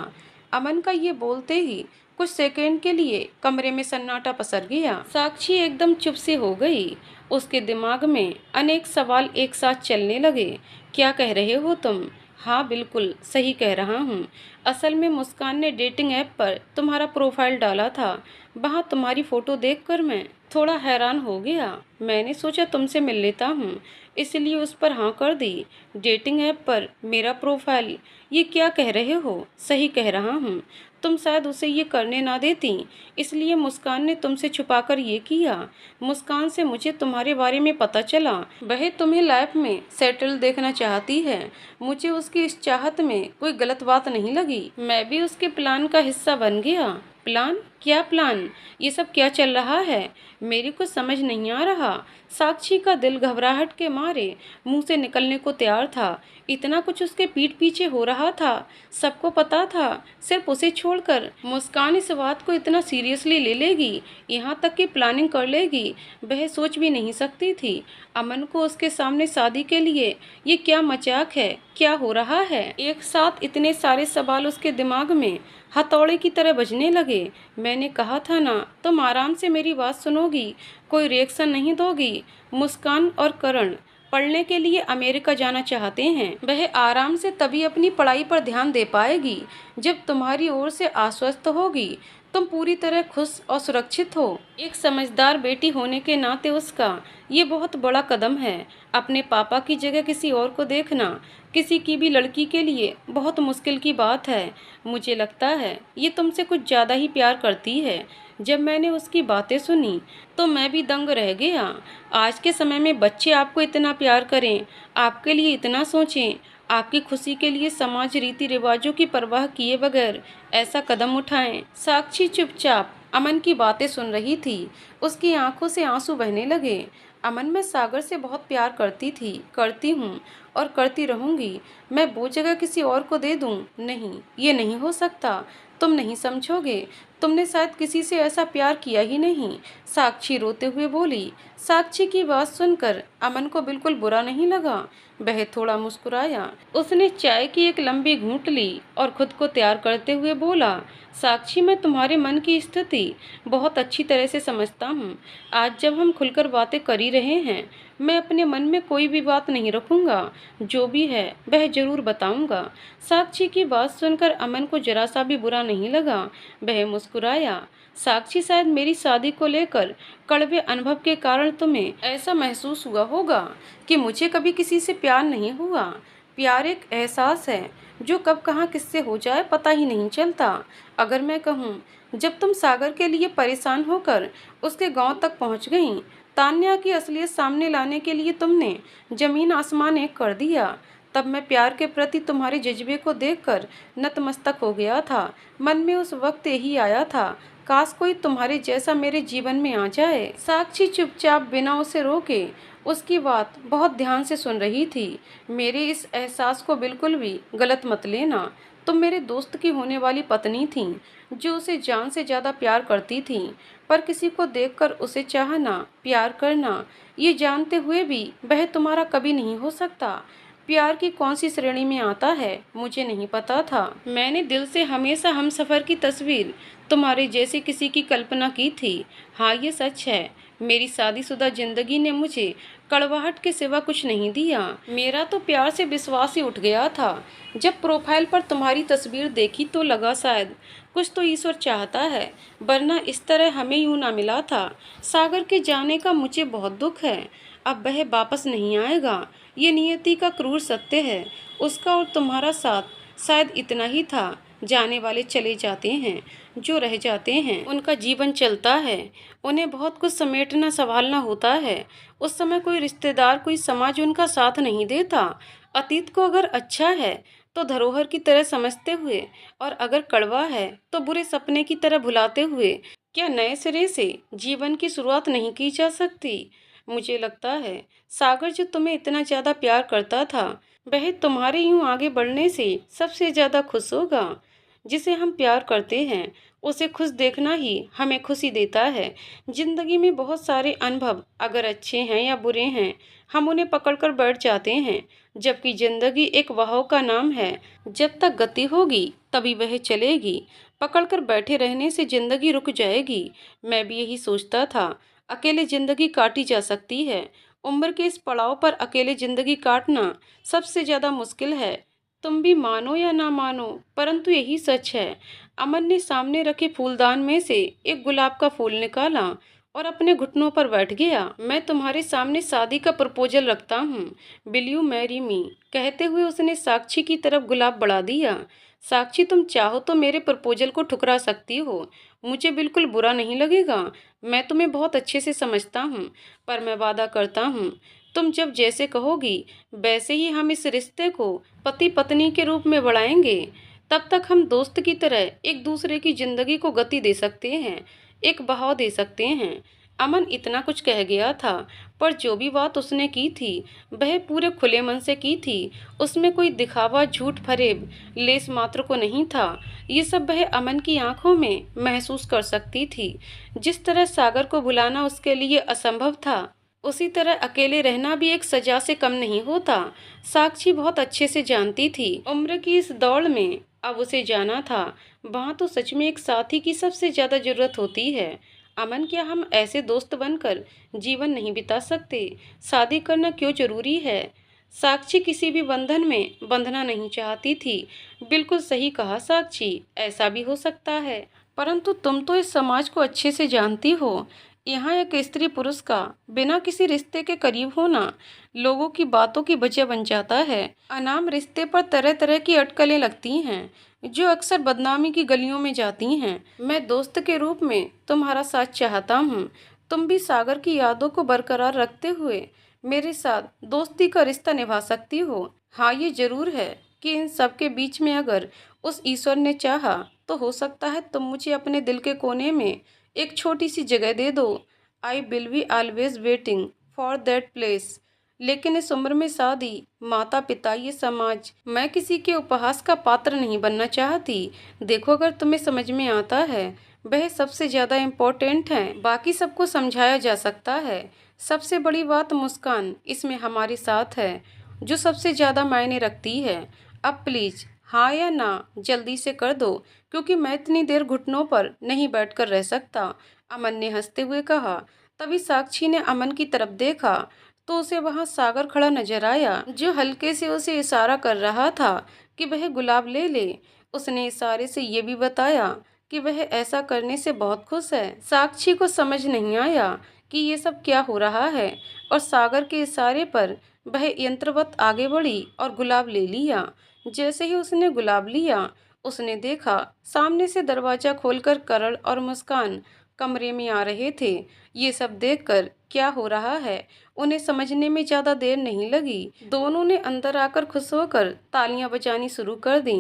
Speaker 1: अमन का ये बोलते ही कुछ सेकंड के लिए कमरे में सन्नाटा पसर गया। साक्षी एकदम चुप सी हो गई। उसके दिमाग में अनेक सवाल एक साथ चलने लगे। क्या कह रहे हो तुम? हाँ, बिल्कुल सही कह रहा हूँ। असल में मुस्कान ने डेटिंग ऐप पर तुम्हारा प्रोफाइल डाला था। वहाँ तुम्हारी फ़ोटो देखकर मैं थोड़ा हैरान हो गया। मैंने सोचा तुमसे मिल लेता हूँ, इसलिए उस पर हाँ कर दी। डेटिंग ऐप पर मेरा प्रोफाइल, ये क्या कह रहे हो? सही कह रहा हूँ। तुम शायद उसे ये करने ना देती, इसलिए मुस्कान ने तुमसे छुपाकर ये किया। मुस्कान से मुझे तुम्हारे बारे में पता चला। वह तुम्हें लाइफ में सेटल देखना चाहती है। मुझे उसकी इस चाहत में कोई गलत बात नहीं लगी। मैं भी उसके प्लान का हिस्सा बन गया। प्लान? क्या प्लान? ये सब क्या चल रहा है? मेरी कुछ समझ नहीं आ रहा। साक्षी का दिल घबराहट के मारे मुंह से निकलने को तैयार था। इतना कुछ उसके पीठ पीछे हो रहा था, सबको पता था, सिर्फ उसे छोड़कर। मुस्कान इस बात को इतना सीरियसली ले लेगी, यहाँ तक कि प्लानिंग कर लेगी, वह सोच भी नहीं सकती थी। अमन को उसके सामने शादी के लिए ये क्या मजाक है? क्या हो रहा है? एक साथ इतने सारे सवाल उसके दिमाग में हथौड़े की तरह बजने लगे। मैंने कहा था ना, तुम आराम से मेरी बात सुनोगी, कोई रिएक्शन नहीं दोगी। मुस्कान और करण पढ़ने के लिए अमेरिका जाना चाहते हैं। वह आराम से तभी अपनी पढ़ाई पर ध्यान दे पाएगी जब तुम्हारी ओर से आश्वस्त होगी, तुम पूरी तरह खुश और सुरक्षित हो। एक समझदार बेटी होने के नाते उसका ये बहुत बड़ा कदम है। अपने पापा की जगह किसी और को देखना किसी की भी लड़की के लिए बहुत मुश्किल की बात है। मुझे लगता है ये तुमसे कुछ ज़्यादा ही प्यार करती है। जब मैंने उसकी बातें सुनी तो मैं भी दंग रह गया। आज के समय में बच्चे आपको इतना प्यार करें, आपके लिए इतना सोचें, आपकी खुशी के लिए समाज रीति रिवाजों की परवाह किए बगैर ऐसा कदम उठाएं। साक्षी चुपचाप अमन की बातें सुन रही थी। उसकी आंखों से आंसू बहने लगे। अमन, मैं सागर से बहुत प्यार करती थी, करती हूँ और करती रहूँगी। मैं वो जगह किसी और को दे दूँ? नहीं, ये नहीं हो सकता। तुम नहीं समझोगे, तुमने शायद किसी से ऐसा प्यार किया ही नहीं। साक्षी रोते हुए बोली। साक्षी की बात सुनकर अमन को बिल्कुल बुरा नहीं लगा। वह थोड़ा मुस्कुराया। उसने चाय की एक लंबी घूंट ली और खुद को तैयार करते हुए बोला, साक्षी, मैं तुम्हारे मन की स्थिति बहुत अच्छी तरह से समझता हूँ। आज जब हम खुलकर बातें कर ही रहे हैं, मैं अपने मन में कोई भी बात नहीं रखूँगा। जो भी है वह जरूर बताऊँगा। साक्षी की बात सुनकर अमन को जरा सा भी बुरा नहीं लगा। वह मुस्कुराया। साक्षी, शायद मेरी शादी को लेकर कड़वे अनुभव के कारण तुम्हें ऐसा महसूस हुआ होगा कि मुझे कभी किसी से प्यार नहीं हुआ। प्यार एक एहसास है जो कब कहाँ किससे हो जाए पता ही नहीं चलता। अगर मैं कहूँ, जब तुम सागर के लिए परेशान होकर उसके गांव तक पहुँच गईं, तान्या की असलियत सामने लाने के लिए तुमने जमीन आसमान एक कर दिया, तब मैं प्यार के प्रति तुम्हारे जज्बे को देखकर नतमस्तक हो गया था। मन में उस वक्त यही आया था, काश कोई तुम्हारे जैसा मेरे जीवन में आ जाए। साक्षी चुपचाप बिना उसे रोके उसकी बात बहुत ध्यान से सुन रही थी। मेरे इस एहसास को बिल्कुल भी गलत मत लेना। तुम मेरे दोस्त की होने वाली पत्नी थी जो उसे जान से ज़्यादा प्यार करती थी, पर किसी को देखकर उसे चाहना, प्यार करना, ये जानते हुए भी वह तुम्हारा कभी नहीं हो सकता। प्यार की कौन सी श्रेणी में आता है मुझे नहीं पता था। मैंने दिल से हमेशा हमसफ़र की तस्वीर तुम्हारे जैसे किसी की कल्पना की थी। हाँ, ये सच है, मेरी शादीशुदा जिंदगी ने मुझे कड़वाहट के सिवा कुछ नहीं दिया। मेरा तो प्यार से विश्वास ही उठ गया था। जब प्रोफाइल पर तुम्हारी तस्वीर देखी तो लगा शायद कुछ तो ईश्वर चाहता है, वरना इस तरह हमें यूं ना मिला था। सागर के जाने का मुझे बहुत दुख है, अब वह वापस नहीं आएगा। ये नियति का क्रूर सत्य है। उसका और तुम्हारा साथ शायद इतना ही था। जाने वाले चले जाते हैं, जो रह जाते हैं उनका जीवन चलता है। उन्हें बहुत कुछ समेटना संभालना होता है। उस समय कोई रिश्तेदार, कोई समाज उनका साथ नहीं देता। अतीत को अगर अच्छा है तो धरोहर की तरह समझते हुए, और अगर कड़वा है तो बुरे सपने की तरह भुलाते हुए क्या नए सिरे से जीवन की शुरुआत नहीं की जा सकती। मुझे लगता है सागर जो तुम्हें इतना ज़्यादा प्यार करता था, वह तुम्हारे यूं आगे बढ़ने से सबसे ज़्यादा खुश होगा। जिसे हम प्यार करते हैं उसे खुश देखना ही हमें खुशी देता है। जिंदगी में बहुत सारे अनुभव अगर अच्छे हैं या बुरे हैं, हम उन्हें पकड़कर बैठ जाते हैं, जबकि जिंदगी एक बहाव का नाम है। जब तक गति होगी तभी वह चलेगी। पकड़कर बैठे रहने से जिंदगी रुक जाएगी। मैं भी यही सोचता था। अकेले जिंदगी काटी जा सकती है। उम्र के इस पड़ाव पर अकेले जिंदगी काटना सबसे ज़्यादा मुश्किल है। तुम भी मानो या ना मानो, परंतु यही सच है। अमन ने सामने रखे फूलदान में से एक गुलाब का फूल निकाला और अपने घुटनों पर बैठ गया। मैं तुम्हारे सामने शादी का प्रपोजल रखता हूँ, विल यू मैरी मी, कहते हुए उसने साक्षी की तरफ गुलाब बढ़ा दिया। साक्षी, तुम चाहो तो मेरे प्रपोजल को ठुकरा सकती हो, मुझे बिल्कुल बुरा नहीं लगेगा। मैं तुम्हें बहुत अच्छे से समझता हूँ, पर मैं वादा करता हूँ, तुम जब जैसे कहोगी वैसे ही हम इस रिश्ते को पति पत्नी के रूप में बढ़ाएंगे। तब तक हम दोस्त की तरह एक दूसरे की जिंदगी को गति दे सकते हैं, एक बहाव दे सकते हैं। अमन इतना कुछ कह गया था, पर जो भी बात उसने की थी वह पूरे खुले मन से की थी। उसमें कोई दिखावा, झूठ फरेब लेस मात्र को नहीं था। ये सब वह अमन की आंखों में महसूस कर सकती थी। जिस तरह सागर को भुलाना उसके लिए असंभव था, उसी तरह अकेले रहना भी एक सजा से कम नहीं होता। साक्षी बहुत अच्छे से जानती थी, उम्र की इस दौड़ में अब उसे जाना था। वहाँ तो सच में एक साथी की सबसे ज्यादा जरूरत होती है। अमन, क्या हम ऐसे दोस्त बनकर जीवन नहीं बिता सकते? शादी करना क्यों जरूरी है? साक्षी किसी भी बंधन में बंधना नहीं चाहती थी। बिल्कुल सही कहा साक्षी, ऐसा भी हो सकता है, परंतु तुम तो इस समाज को अच्छे से जानती हो। यहाँ एक स्त्री पुरुष का बिना किसी रिश्ते के करीब होना लोगों की बातों की वजह बन जाता है। अनाम रिश्ते पर तरह तरह की अटकलें लगती हैं जो अक्सर बदनामी की गलियों में जाती हैं। मैं दोस्त के रूप में तुम्हारा साथ चाहता हूँ। तुम भी सागर की यादों को बरकरार रखते हुए मेरे साथ दोस्ती का रिश्ता निभा सकती हो। हाँ, ये जरूर है कि इन सब के बीच में अगर उस ईश्वर ने चाहा तो हो सकता है तुम मुझे अपने दिल के कोने में एक छोटी सी जगह दे दो। I will be always waiting for that place. लेकिन इस उम्र में शादी, माता पिता, ये समाज, मैं किसी के उपहास का पात्र नहीं बनना चाहती। देखो, अगर तुम्हें समझ में आता है वह सबसे ज़्यादा इम्पोर्टेंट है। बाकी सबको समझाया जा सकता है। सबसे बड़ी बात मुस्कान इसमें हमारे साथ है, जो सबसे ज़्यादा मायने रखती है। अब प्लीज़ हाँ या ना जल्दी से कर दो, क्योंकि मैं इतनी देर घुटनों पर नहीं बैठकर रह सकता। अमन ने हंसते हुए कहा। तभी साक्षी ने अमन की तरफ देखा तो उसे वहां सागर खड़ा नजर आया, जो हल्के से उसे इशारा कर रहा था कि वह गुलाब ले ले। उसने इशारे से ये भी बताया कि वह ऐसा करने से बहुत खुश है। साक्षी को समझ नहीं आया कि ये सब क्या हो रहा है, और सागर के इशारे पर वह यंत्रवत आगे बढ़ी और गुलाब ले लिया। जैसे ही उसने गुलाब लिया, उसने देखा सामने से दरवाजा खोलकर करण और मुस्कान कमरे में आ रहे थे। ये सब देखकर क्या हो रहा है, उन्हें समझने में ज्यादा देर नहीं लगी। दोनों ने अंदर आकर खुश होकर तालियां बजानी शुरू कर दी।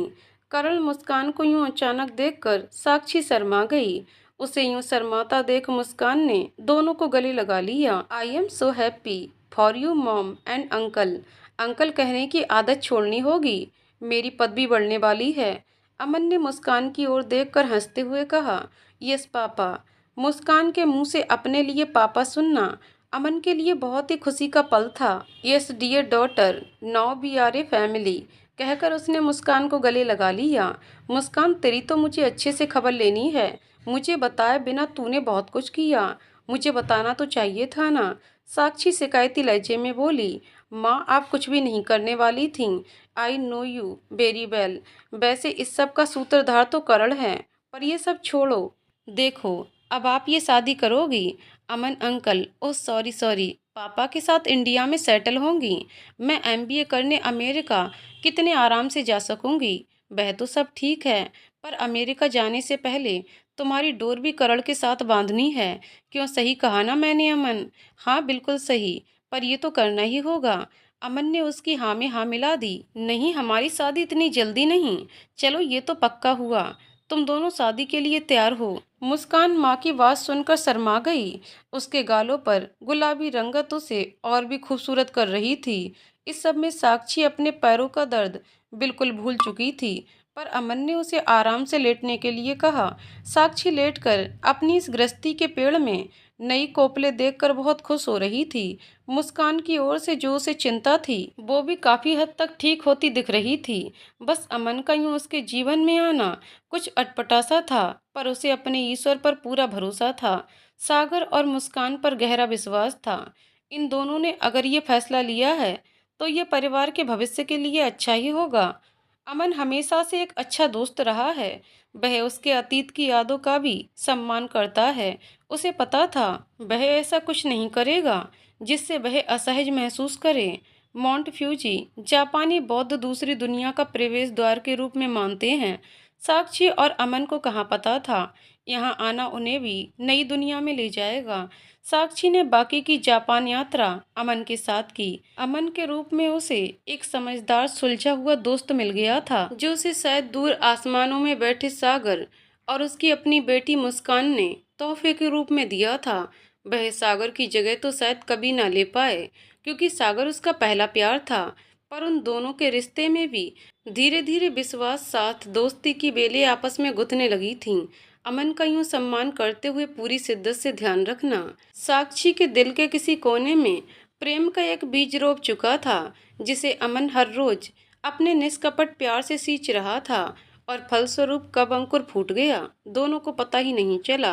Speaker 1: करण मुस्कान को यूं अचानक देखकर साक्षी शर्मा गई। उसे यूं शर्माता देख मुस्कान ने दोनों को गले लगा लिया। I am so happy for you mom and uncle. Uncle कहने की आदत छोड़नी होगी, मेरी पदवी बढ़ने वाली है। अमन ने मुस्कान की ओर देखकर हंसते हुए कहा, यस पापा। मुस्कान के मुंह से अपने लिए पापा सुनना अमन के लिए बहुत ही खुशी का पल था। Yes dear daughter, now we are a family, कहकर उसने मुस्कान को गले लगा लिया। मुस्कान, तेरी तो मुझे अच्छे से खबर लेनी है। मुझे बताए बिना तूने बहुत कुछ किया, मुझे बताना तो चाहिए था ना। साक्षी शिकायती लहजे में बोली, माँ आप कुछ भी नहीं करने वाली थीं। I know you very well. वैसे इस सब का सूत्रधार तो करण है, पर ये सब छोड़ो। देखो, अब आप ये शादी करोगी। अमन अंकल, ओह सॉरी सॉरी, पापा के साथ इंडिया में सेटल होंगी। मैं एमबीए करने अमेरिका कितने आराम से जा सकूंगी। वह तो सब ठीक है, पर अमेरिका जाने से पहले तुम्हारी डोर भी करण के साथ बांधनी है। क्यों, सही कहा ना मैंने अमन? हाँ बिल्कुल सही, पर ये तो करना ही होगा। अमन ने उसकी हाँ में हाँ मिला दी। नहीं, हमारी शादी इतनी जल्दी नहीं। चलो ये तो पक्का हुआ, तुम दोनों शादी के लिए तैयार हो। मुस्कान माँ की बात सुनकर शर्मा गई। उसके गालों पर गुलाबी रंगत उसे और भी खूबसूरत कर रही थी। इस सब में साक्षी अपने पैरों का दर्द बिल्कुल भूल चुकी थी। पर अमन ने उसे आराम से लेटने के लिए कहा। साक्षी लेटकर अपनी इस गृहस्थी के पेड़ में नई कोपले देखकर बहुत खुश हो रही थी। मुस्कान की ओर से जो उसे चिंता थी, वो भी काफी हद तक ठीक होती दिख रही थी। बस अमन का यूं उसके जीवन में आना कुछ अटपटा सा था, पर उसे अपने ईश्वर पर पूरा भरोसा था। सागर और मुस्कान पर गहरा विश्वास था। इन दोनों ने अगर ये फैसला लिया है, तो ये परिवार के भविष्य के लिए अच्छा ही होगा। अमन हमेशा से एक अच्छा दोस्त रहा है। वह उसके अतीत की यादों का भी सम्मान करता है। उसे पता था वह ऐसा कुछ नहीं करेगा जिससे वह असहज महसूस करे। मॉन्ट फ्यूजी जापानी बौद्ध दूसरी दुनिया का प्रवेश द्वार के रूप में मानते हैं। साक्षी और अमन को कहाँ पता था यहाँ आना उन्हें भी नई दुनिया में ले जाएगा। साक्षी ने बाकी की जापान यात्रा अमन के साथ की। अमन के रूप में उसे एक समझदार सुलझा हुआ दोस्त मिल गया था, जो उसे शायद दूर आसमानों में बैठे सागर और उसकी अपनी बेटी मुस्कान ने तोहफे के रूप में दिया था। वह सागर की जगह तो शायद कभी ना ले पाए, क्योंकि सागर उसका पहला प्यार था। पर उन दोनों के रिश्ते में भी धीरे धीरे विश्वास, साथ, दोस्ती की बेलें आपस में गुथने लगी थीं। अमन का यूं सम्मान करते हुए पूरी शिद्दत से ध्यान रखना। साक्षी के दिल के किसी कोने में प्रेम का एक बीज रोप चुका था, जिसे अमन हर रोज अपने निष्कपट प्यार से सींच रहा था। और फलस्वरूप कब अंकुर फूट गया, दोनों को पता ही नहीं चला।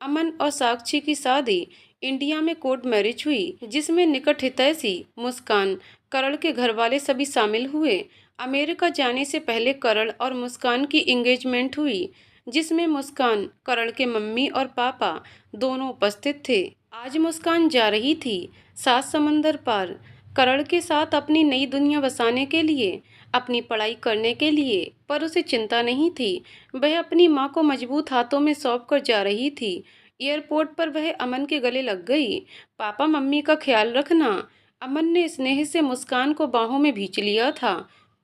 Speaker 1: अमन और साक्षी की शादी इंडिया में कोर्ट मैरिज हुई, जिसमें निकट हितैषी, मुस्कान, करण के घर वाले सभी शामिल हुए। अमेरिका जाने से पहले करण और मुस्कान की एंगेजमेंट हुई, जिसमें मुस्कान, करण के मम्मी और पापा दोनों उपस्थित थे। आज मुस्कान जा रही थी 7 समंदर पार, करण के साथ अपनी नई दुनिया बसाने के लिए, अपनी पढ़ाई करने के लिए। पर उसे चिंता नहीं थी, वह अपनी माँ को मजबूत हाथों में सौंप कर जा रही थी। एयरपोर्ट पर वह अमन के गले लग गई। पापा मम्मी का ख्याल रखना। अमन ने स्नेह से मुस्कान को बाहों में भींच लिया था।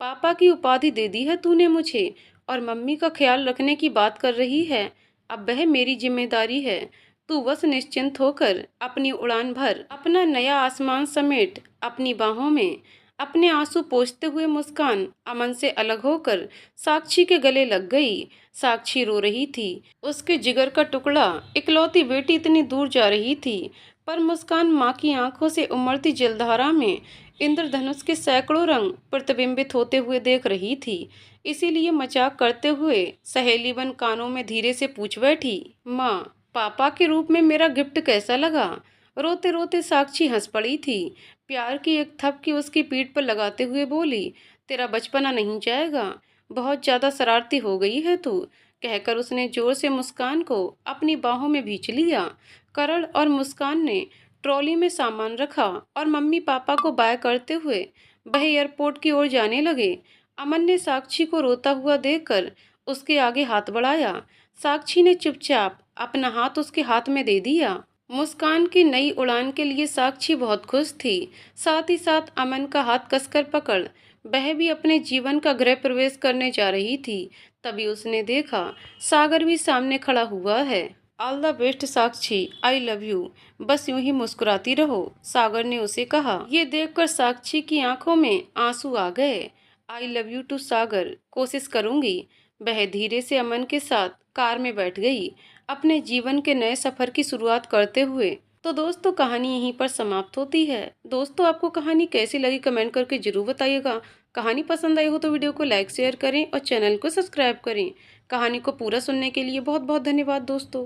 Speaker 1: पापा की उपाधि दे दी है तूने मुझे, और मम्मी का ख्याल रखने की बात कर रही है। अब वह मेरी जिम्मेदारी है। तू बस निश्चिंत होकर अपनी उड़ान भर। अपना नया आसमान समेट अपनी बाहों में। अपने आंसू पोंछते हुए मुस्कान अमन से अलग होकर साक्षी के गले लग गई। साक्षी रो रही थी। उसके जिगर का टुकड़ा, इकलौती बेटी इतनी दूर जा रही थी। पर मुस्कान माँ की आंखों से उमड़ती जलधारा में इंद्रधनुष के सैकड़ों रंग प्रतिबिंबित होते हुए देख रही थी। इसीलिए मजाक करते हुए सहेली बन कानों में धीरे से पूछ बैठी, माँ, पापा के रूप में मेरा गिफ्ट कैसा लगा? रोते रोते साक्षी हंस पड़ी थी। प्यार की एक थपकी उसकी पीठ पर लगाते हुए बोली, तेरा बचपना नहीं जाएगा, बहुत ज्यादा शरारती हो गई है तू, कहकर उसने जोर से मुस्कान को अपनी बाहों में भींच लिया। करण और मुस्कान ने ट्रॉली में सामान रखा और मम्मी पापा को बाय करते हुए वह एयरपोर्ट की ओर जाने लगे। अमन ने साक्षी को रोता हुआ देखकर उसके आगे हाथ बढ़ाया। साक्षी ने चुपचाप अपना हाथ उसके हाथ में दे दिया। मुस्कान की नई उड़ान के लिए साक्षी बहुत खुश थी। साथ ही साथ अमन का हाथ कसकर पकड़ वह भी अपने जीवन का गृह प्रवेश करने जा रही थी। तभी उसने देखा सागर भी सामने खड़ा हुआ है। All the best Sakshi, I love you. बस यूं ही मुस्कुराती रहो, सागर ने उसे कहा। ये देखकर साक्षी की आंखों में आंसू आ गए। आई लव यू टू सागर, कोशिश करूंगी। वह धीरे से अमन के साथ कार में बैठ गई, अपने जीवन के नए सफर की शुरुआत करते हुए। तो दोस्तों, कहानी यहीं पर समाप्त होती है। दोस्तों, आपको कहानी कैसी लगी कमेंट करके जरूर बताइएगा। कहानी पसंद आई हो तो वीडियो को लाइक शेयर करें और चैनल को सब्सक्राइब करें। कहानी को पूरा सुनने के लिए बहुत बहुत धन्यवाद दोस्तों।